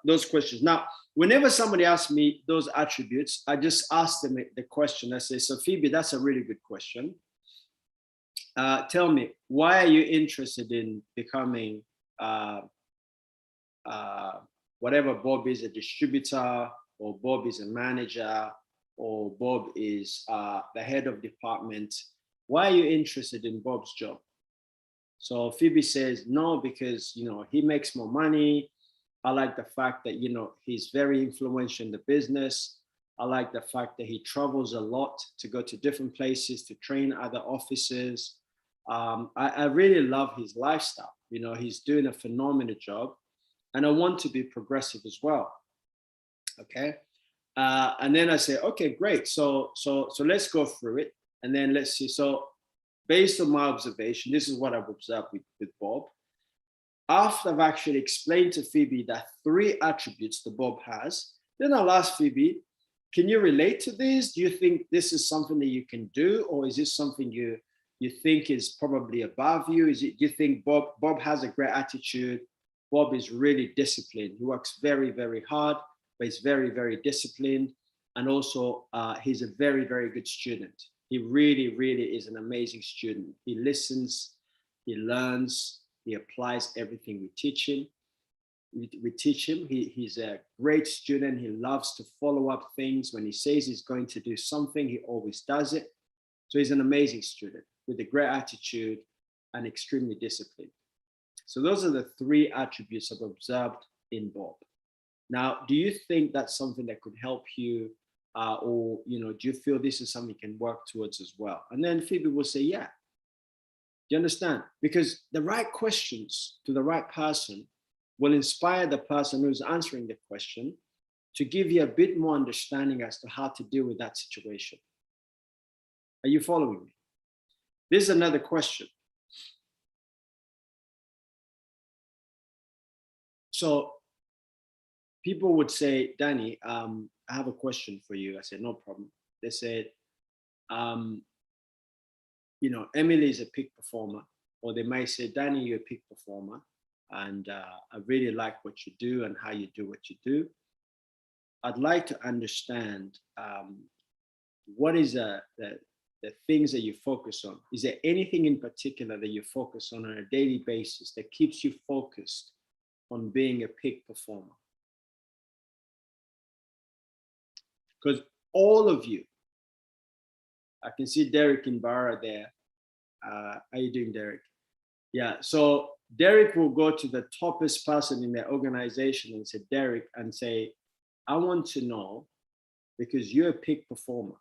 those questions. Now, whenever somebody asks me those attributes, I just ask them the question. I say, so Phoebe, that's a really good question. Tell me, why are you interested in becoming whatever Bob is, a distributor, or Bob is a manager, or Bob is the head of department? Why are you interested in Bob's job? So Phoebe says, no, because, he makes more money. I like the fact that, he's very influential in the business. I like the fact that he travels a lot to go to different places to train other officers. I really love his lifestyle. He's doing a phenomenal job, and I want to be progressive as well. Okay. And then I say, okay, great. So let's go through it. And then let's see. So based on my observation, this is what I've observed with Bob. After I've actually explained to Phoebe that 3 attributes that Bob has, then I'll ask Phoebe, can you relate to this? Do you think this is something that you can do? Or is this something you think is probably above you? Do you think Bob has a great attitude? Bob is really disciplined. He works very, very hard, but he's very, very disciplined. And also he's a very, very good student. He really, really is an amazing student. He listens, he learns, he applies everything we teach him. He's a great student. He loves to follow up things. When he says he's going to do something, he always does it. So he's an amazing student with a great attitude and extremely disciplined. So those are the 3 attributes I've observed in Bob. Now, do you think that's something that could help you? Or, do you feel this is something you can work towards as well? And then Phoebe will say, yeah. Do you understand? Because the right questions to the right person will inspire the person who's answering the question to give you a bit more understanding as to how to deal with that situation. Are you following me? This is another question. So people would say, Danny, I have a question for you. I said, no problem. They said, Emily is a peak performer. Or they might say, Danny, you're a peak performer. And I really like what you do and how you do what you do. I'd like to understand what is the things that you focus on. Is there anything in particular that you focus on a daily basis that keeps you focused on being a peak performer? Because all of you, I can see Derek in Barra there. How are you doing, Derek? Yeah, so Derek will go to the toppest person in their organization and say, Derek, and say, I want to know, because you're a peak performer.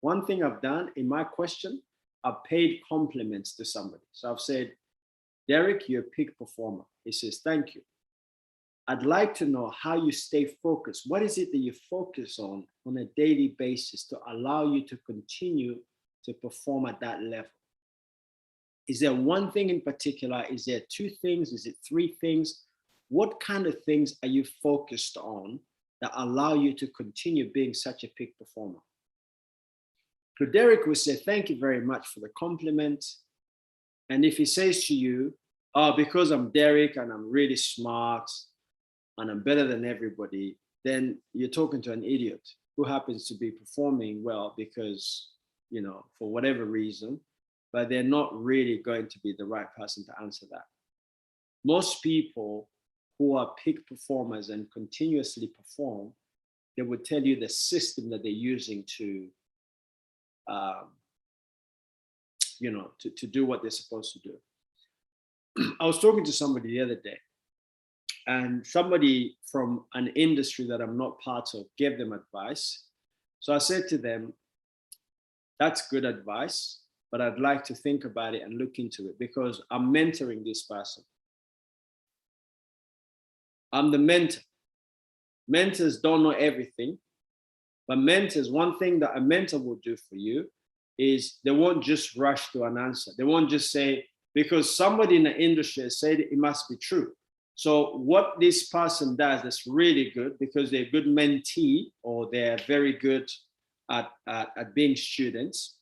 One thing I've done in my question, I've paid compliments to somebody. So I've said, Derek, you're a peak performer. He says, thank you. I'd like to know how you stay focused. What is it that you focus on a daily basis to allow you to continue to perform at that level? Is there one thing in particular? Is there 2 things? Is it 3 things? What kind of things are you focused on that allow you to continue being such a peak performer? So Derek will say, thank you very much for the compliment. And if he says to you, oh, because I'm Derek and I'm really smart and I'm better than everybody, then you're talking to an idiot who happens to be performing well because, for whatever reason, but they're not really going to be the right person to answer that. Most people who are peak performers and continuously perform they would tell you the system that they're using to, you know, to do what they're supposed to do. I was talking to somebody the other day, and somebody from an industry that I'm not part of gave them advice. So I said to them, that's good advice, but I'd like to think about it and look into it because I'm mentoring this person. I'm the mentor. Mentors don't know everything, but mentors, one thing that a mentor will do for you is they won't just rush to an answer. They won't just say, because somebody in the industry has said it must be true. So what this person does that's really good, because they're a good mentee or they're very good at being students,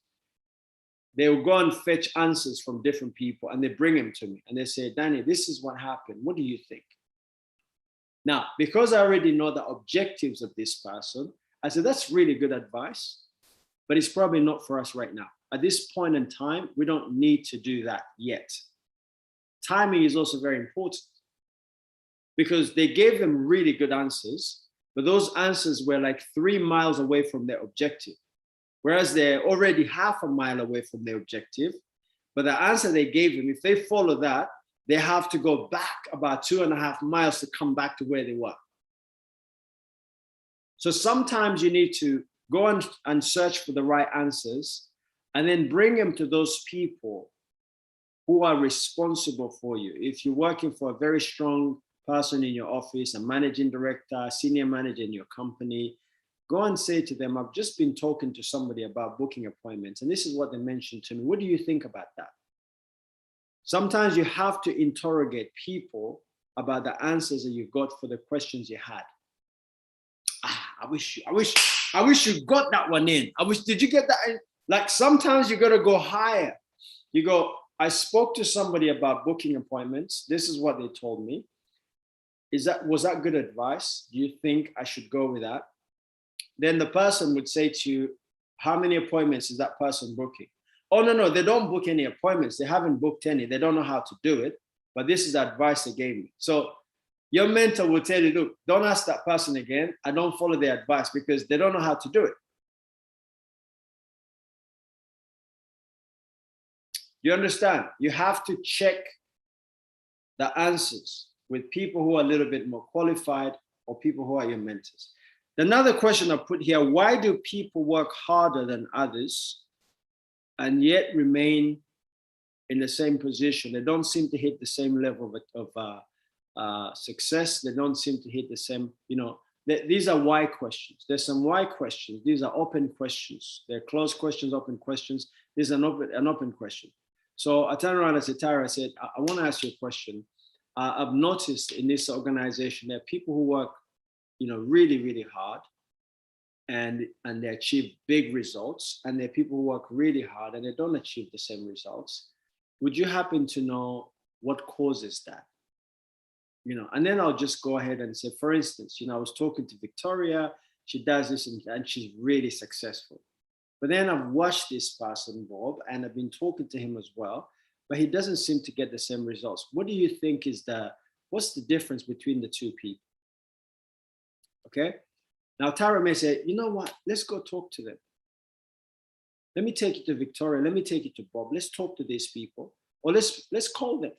they will go and fetch answers from different people and they bring them to me and they say, Danny, this is what happened. What do you think? Now, because I already know the objectives of this person, I said, that's really good advice, but it's probably not for us right now. At this point in time, we don't need to do that yet. Timing is also very important because they gave them really good answers, but those answers were like 3 miles away from their objective, whereas they're already half a mile away from their objective. But the answer they gave them, if they follow that, they have to go back about 2.5 miles to come back to where they were. So sometimes you need to go and search for the right answers and then bring them to those people who are responsible for you. If you're working for a very strong person in your office, a managing director, senior manager in your company, go and say to them, I've just been talking to somebody about booking appointments, and this is what they mentioned to me. What do you think about that? Sometimes you have to interrogate people about the answers that you got for the questions you had. I wish you got that one in. Did you get that in? Like sometimes you got to go higher. You go, I spoke to somebody about booking appointments. This is what they told me. Was that good advice? Do you think I should go with that? Then the person would say to you, how many appointments is that person booking? Oh, no, they don't book any appointments. They haven't booked any. They don't know how to do it, but this is the advice they gave me. So your mentor will tell you, look, don't ask that person again. I don't follow their advice because they don't know how to do it. You understand? You have to check the answers with people who are a little bit more qualified or people who are your mentors. Another question I put here, why do people work harder than others and yet remain in the same position? They don't seem to hit the same level of success. They don't seem to hit the same, these are why questions. There's some why questions. These are open questions. They're closed questions, open questions. This is an open question. So I turned around and said, Tara, I said, I want to ask you a question. I've noticed in this organization, there are people who work, really, really hard and they achieve big results. And there are people who work really hard and they don't achieve the same results. Would you happen to know what causes that? And then I'll just go ahead and say, for instance, I was talking to Victoria, she does this and she's really successful. But then I've watched this person, Bob, and I've been talking to him as well, but he doesn't seem to get the same results. What do you think what's the difference between the two people? Okay. Now Tara may say, you know what, let's go talk to them. Let me take you to Victoria. Let me take you to Bob. Let's talk to these people, or let's call them.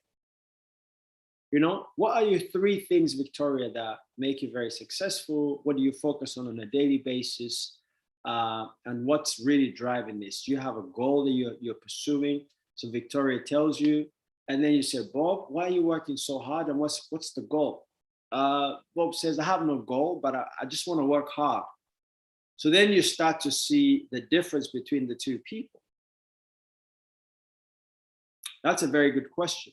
What are your 3 things, Victoria, that make you very successful? What do you focus on a daily basis? And what's really driving this? Do you have a goal that you're pursuing? So Victoria tells you, and then you say, Bob, why are you working so hard? And what's the goal? Bob says, I have no goal, but I just want to work hard. So then you start to see the difference between the 2 people. That's a very good question.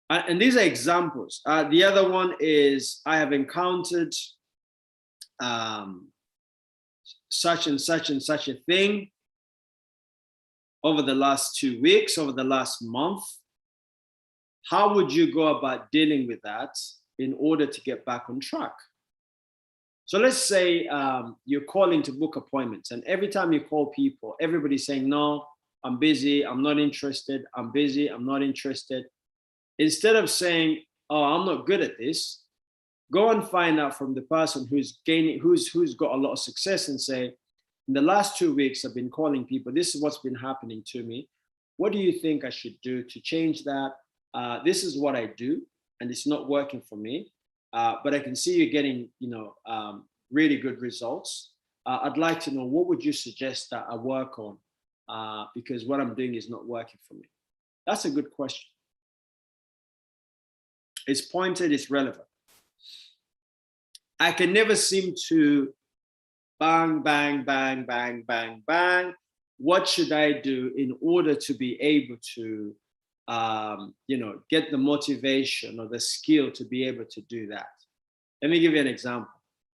And these are examples. The other one is, I have encountered such and such and such a thing over the last 2 weeks, over the last month. How would you go about dealing with that in order to get back on track? So let's say you're calling to book appointments, and every time you call people, everybody's saying, no, I'm busy, I'm not interested, I'm busy, I'm not interested. Instead of saying, oh, I'm not good at this, go and find out from the person who's gaining, who's got a lot of success, and say, in the last 2 weeks, I've been calling people. This is what's been happening to me. What do you think I should do to change that? This is what I do, and it's not working for me. But I can see you're getting, really good results. I'd like to know, what would you suggest that I work on? Because what I'm doing is not working for me. That's a good question. It's pointed, it's relevant. I can never seem to bang, bang, bang, bang, bang, bang. What should I do in order to be able to, get the motivation or the skill to be able to do that? Let me give you an example.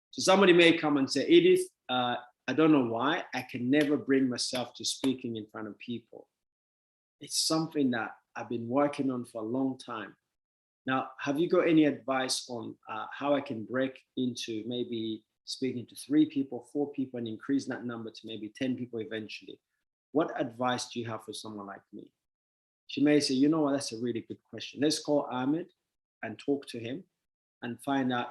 So somebody may come and say, Edith, I don't know why, I can never bring myself to speaking in front of people. It's something that I've been working on for a long time. Now, have you got any advice on how I can break into maybe speaking to 3 people, 4 people, and increase that number to maybe 10 people eventually? What advice do you have for someone like me? She may say, you know what, that's a really good question. Let's call Ahmed and talk to him and find out,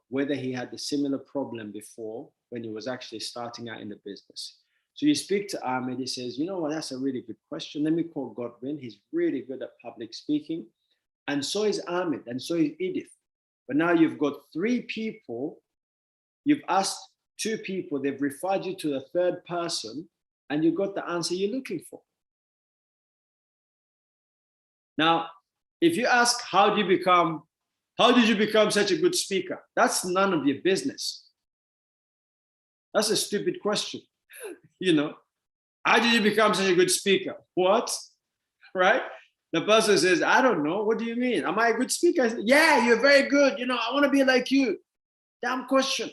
whether he had a similar problem before when he was actually starting out in the business. So you speak to Ahmed, he says, you know what, that's a really good question. Let me call Godwin. He's really good at public speaking. And so is Ahmed, and so is Edith. But now you've got 3 people, you've asked 2 people, they've referred you to the 3rd person, and you got the answer you're looking for. Now, if you ask, how did you become such a good speaker? That's none of your business. That's a stupid question. How did you become such a good speaker? What? Right? The person says, I don't know. What do you mean? Am I a good speaker? I say, yeah, you're very good. I want to be like you. Damn question.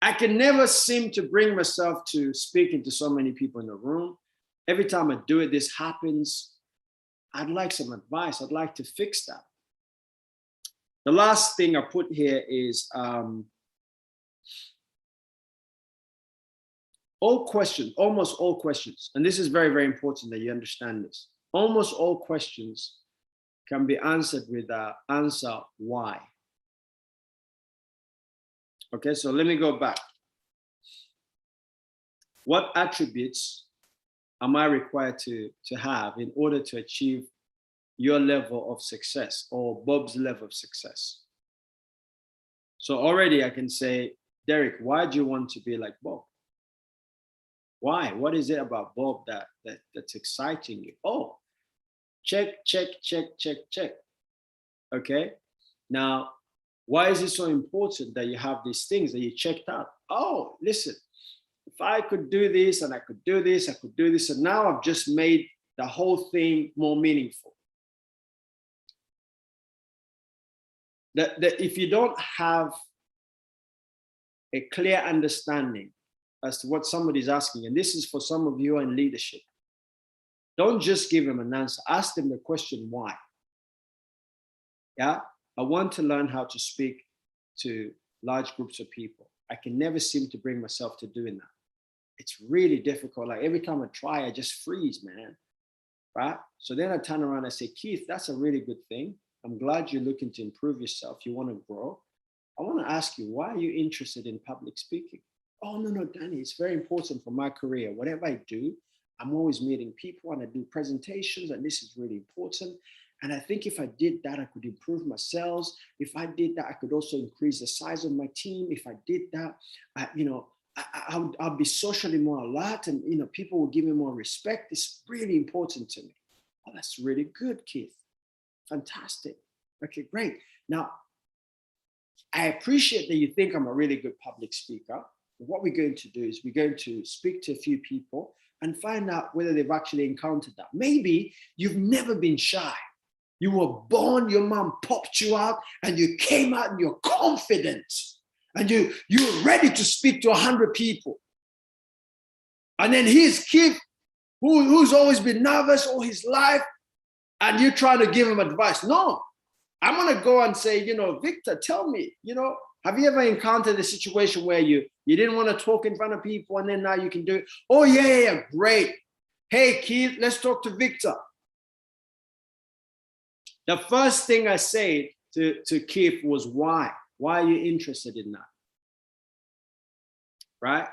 I can never seem to bring myself to speaking to so many people in the room. Every time I do it, this happens. I'd like some advice. I'd like to fix that. The last thing I put here is almost all questions, and this is very, very important that you understand this. Almost all questions can be answered with the answer why. Okay, so let me go back. What attributes am I required to have in order to achieve your level of success or Bob's level of success? So already I can say, Derek, why do you want to be like Bob? Why? What is it about Bob that's exciting you? Oh, check, check, check, check, check. Okay. Now, why is it so important that you have these things that you checked out? Oh, listen, if I could do this and I could do this, I could do this. And now I've just made the whole thing more meaningful. That if you don't have a clear understanding as to what somebody's asking, and this is for some of you in leadership, don't just give them an answer. Ask them the question, why? Yeah, I want to learn how to speak to large groups of people. I can never seem to bring myself to doing that. It's really difficult. Like every time I try, I just freeze, man. Right? So then I turn around and I say, Keith, that's a really good thing. I'm glad you're looking to improve yourself. You want to grow. I want to ask you, why are you interested in public speaking? Oh, no, Danny, it's very important for my career. Whatever I do, I'm always meeting people and I do presentations, and this is really important. And I think if I did that, I could improve my sales. If I did that, I could also increase the size of my team. If I did that, I'll be socially more alert, and people will give me more respect. It's really important to me. Oh, that's really good, Keith. Fantastic. Okay, great. Now, I appreciate that you think I'm a really good public speaker. What we're going to do is we're going to speak to a few people and find out whether they've actually encountered that. Maybe you've never been shy. You were born, your mom popped you out, and you came out and you're confident. And you're ready to speak to 100 people. And then here's Keith, who's always been nervous all his life, and you're trying to give him advice. No, I'm going to go and say, Victor, tell me, have you ever encountered a situation where you didn't want to talk in front of people, and then now you can do it? Oh, yeah, great. Hey, Keith, let's talk to Victor. The first thing I say to Keith was why. Why are you interested in that? Right?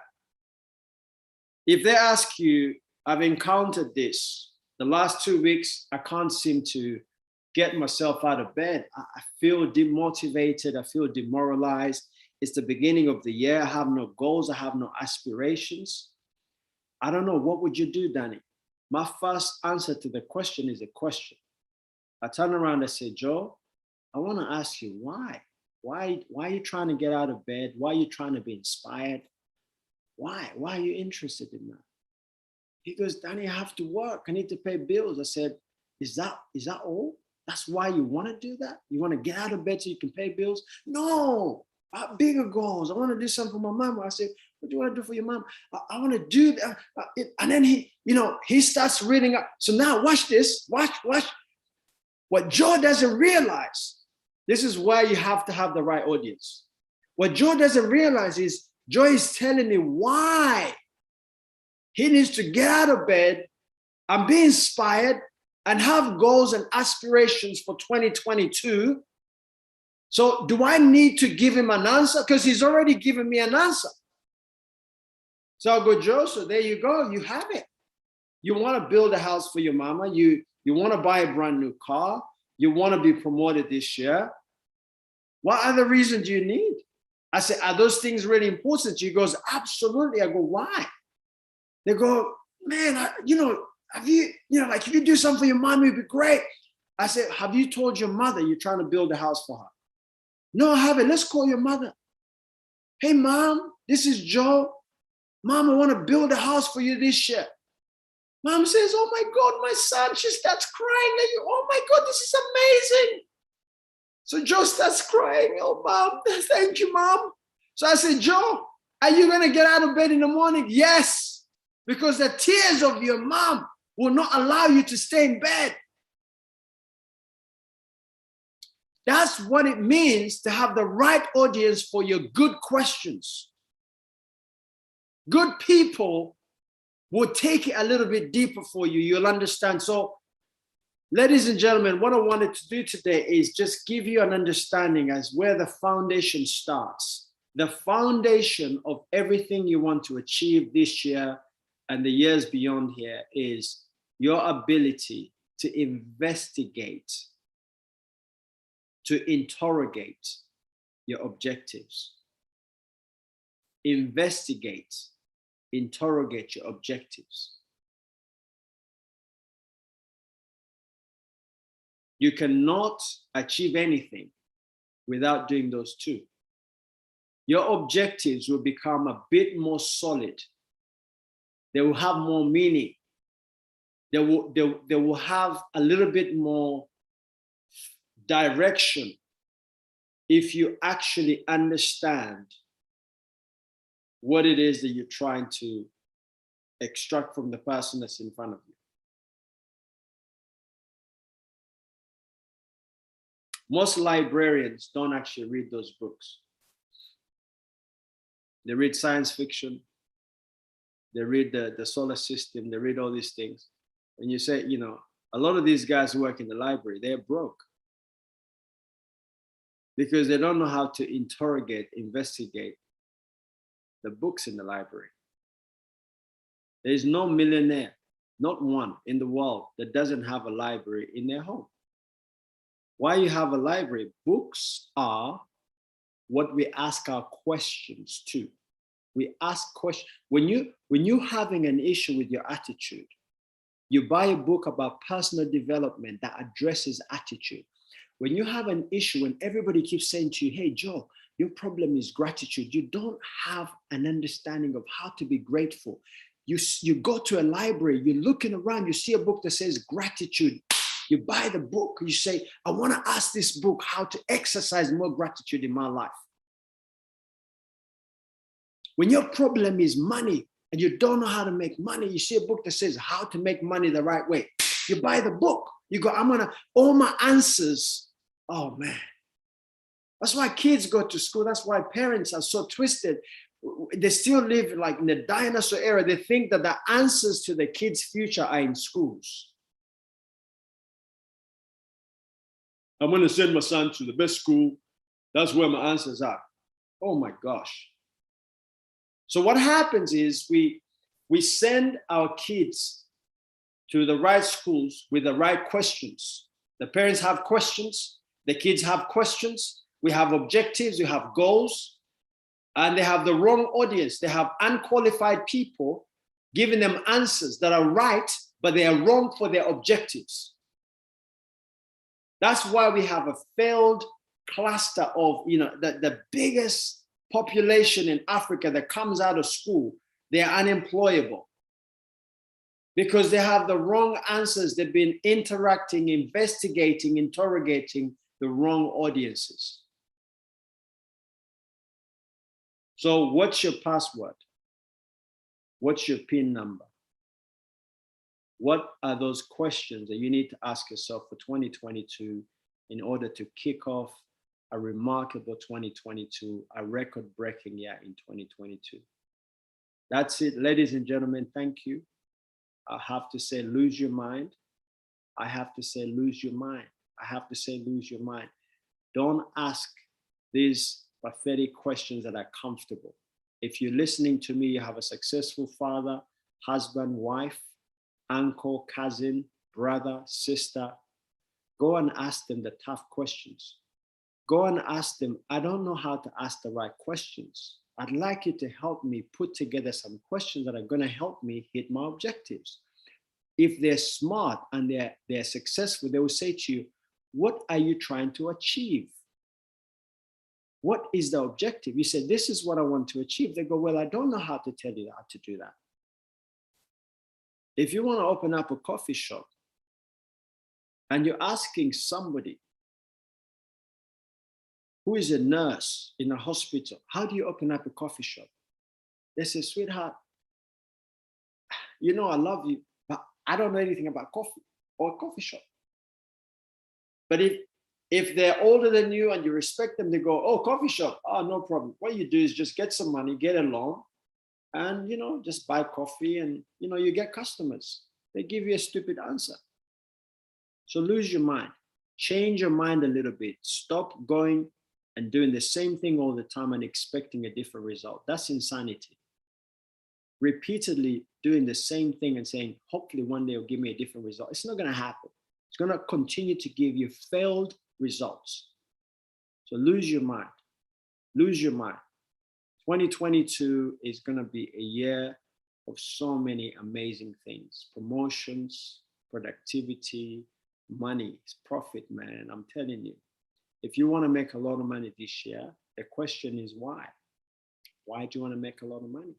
If they ask you, I've encountered this, the last 2 weeks, I can't seem to get myself out of bed. I feel demotivated. I feel demoralized. It's the beginning of the year. I have no goals. I have no aspirations. I don't know. What would you do, Danny? My first answer to the question is a question. I turn around and say, Joe, I want to ask you why? Why are you trying to get out of bed? Why are you trying to be inspired? Why? Why are you interested in that? He goes, Danny, I have to work. I need to pay bills. I said, is that all? That's why you want to do that? You want to get out of bed so you can pay bills? No, I have bigger goals. I want to do something for my mom. I said, what do you want to do for your mom? I want to do that. And then he starts reading up. So now watch this, watch. What Joe doesn't realize, this is why you have to have the right audience. What Joe doesn't realize is Joe is telling me why he needs to get out of bed and be inspired and have goals and aspirations for 2022. So do I need to give him an answer? Because he's already given me an answer. So I'll go, Joe, so there you go, you have it. You want to build a house for your mama. You want to buy a brand new car. You want to be promoted this year. What other reason do you need? I say, are those things really important? He goes, absolutely. I go, why? They go, man, if you do something for your mom, it'd be great. I said, have you told your mother you're trying to build a house for her? No, I haven't. Let's call your mother. Hey, Mom, this is Joe. Mom, I want to build a house for you this year. Mom says, oh my God, my son. She starts crying. Oh my God, this is amazing. So Joe starts crying. Oh, Mom, thank you, Mom. So I said, Joe, are you going to get out of bed in the morning? Yes, because the tears of your mom will not allow you to stay in bed. That's what it means to have the right audience for your good questions. Good people will take it a little bit deeper for you. You'll understand. So, ladies and gentlemen, what I wanted to do today is just give you an understanding as where the foundation starts. The foundation of everything you want to achieve this year and the years beyond here is your ability to investigate, to interrogate your objectives. Investigate, interrogate your objectives. You cannot achieve anything without doing those two. Your objectives will become a bit more solid. They will have more meaning. They will have a little bit more direction if you actually understand what it is that you're trying to extract from the person that's in front of you. Most librarians don't actually read those books. They read science fiction. They read the solar system. They read all these things. And you say, a lot of these guys who work in the library, they're broke because they don't know how to interrogate, investigate the books in the library. There is no millionaire, not one in the world, that doesn't have a library in their home. Why you have a library? Books are what we ask our questions to. We ask questions. When you're having an issue with your attitude, you buy a book about personal development that addresses attitude. When you have an issue and everybody keeps saying to you, hey, Joe, your problem is gratitude. You don't have an understanding of how to be grateful. You go to a library, you're looking around, you see a book that says gratitude. You buy the book, you say, I want to ask this book how to exercise more gratitude in my life. When your problem is money and you don't know how to make money, you see a book that says how to make money the right way. You buy the book, you go, all my answers. Oh man. That's why kids go to school. That's why parents are so twisted. They still live like in the dinosaur era. They think that the answers to the kids' future are in schools. I'm going to send my son to the best school. That's where my answers are. Oh my gosh. So what happens is we send our kids to the right schools with the right questions. The parents have questions, the kids have questions, we have objectives, we have goals, and they have the wrong audience. They have unqualified people giving them answers that are right, but they are wrong for their objectives. That's why we have a failed cluster of, the biggest population in Africa that comes out of school. They're unemployable because they have the wrong answers. They've been interacting, investigating, interrogating the wrong audiences. So what's your password? What's your PIN number? What are those questions that you need to ask yourself for 2022 in order to kick off a remarkable 2022, a record-breaking year in 2022? That's it, ladies and gentlemen, thank you. I have to say, lose your mind. I have to say, lose your mind. I have to say, lose your mind. Don't ask these pathetic questions that are comfortable. If you're listening to me, you have a successful father, husband, wife, uncle, cousin, brother, sister, go and ask them the tough questions. Go and ask them, I don't know how to ask the right questions. I'd like you to help me put together some questions that are going to help me hit my objectives. If they're smart and they're successful, they will say to you, what are you trying to achieve? What is the objective? You say, this is what I want to achieve. They go, well, I don't know how to tell you how to do that. If you want to open up a coffee shop and you're asking somebody who is a nurse in a hospital, how do you open up a coffee shop? They say, sweetheart, I love you, but I don't know anything about coffee or a coffee shop. But if they're older than you and you respect them, they go, oh, coffee shop, oh, no problem. What you do is just get some money, get a loan, and, just buy coffee and, you get customers. They give you a stupid answer. So lose your mind. Change your mind a little bit. Stop going and doing the same thing all the time and expecting a different result. That's insanity. Repeatedly doing the same thing and saying, hopefully one day it'll give me a different result. It's not going to happen. It's going to continue to give you failed results. So lose your mind. Lose your mind. 2022 is going to be a year of so many amazing things. Promotions, productivity, money, profit, man. I'm telling you. If you want to make a lot of money this year, the question is why? Why do you want to make a lot of money?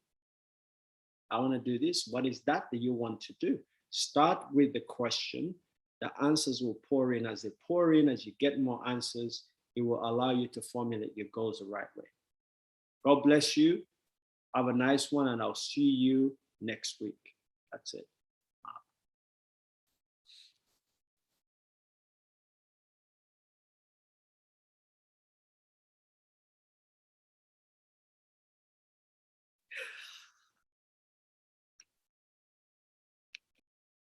I want to do this. What is that you want to do? Start with the question. The answers will pour in. As they pour in, as you get more answers, it will allow you to formulate your goals the right way. God bless you. Have a nice one, and I'll see you next week. That's it.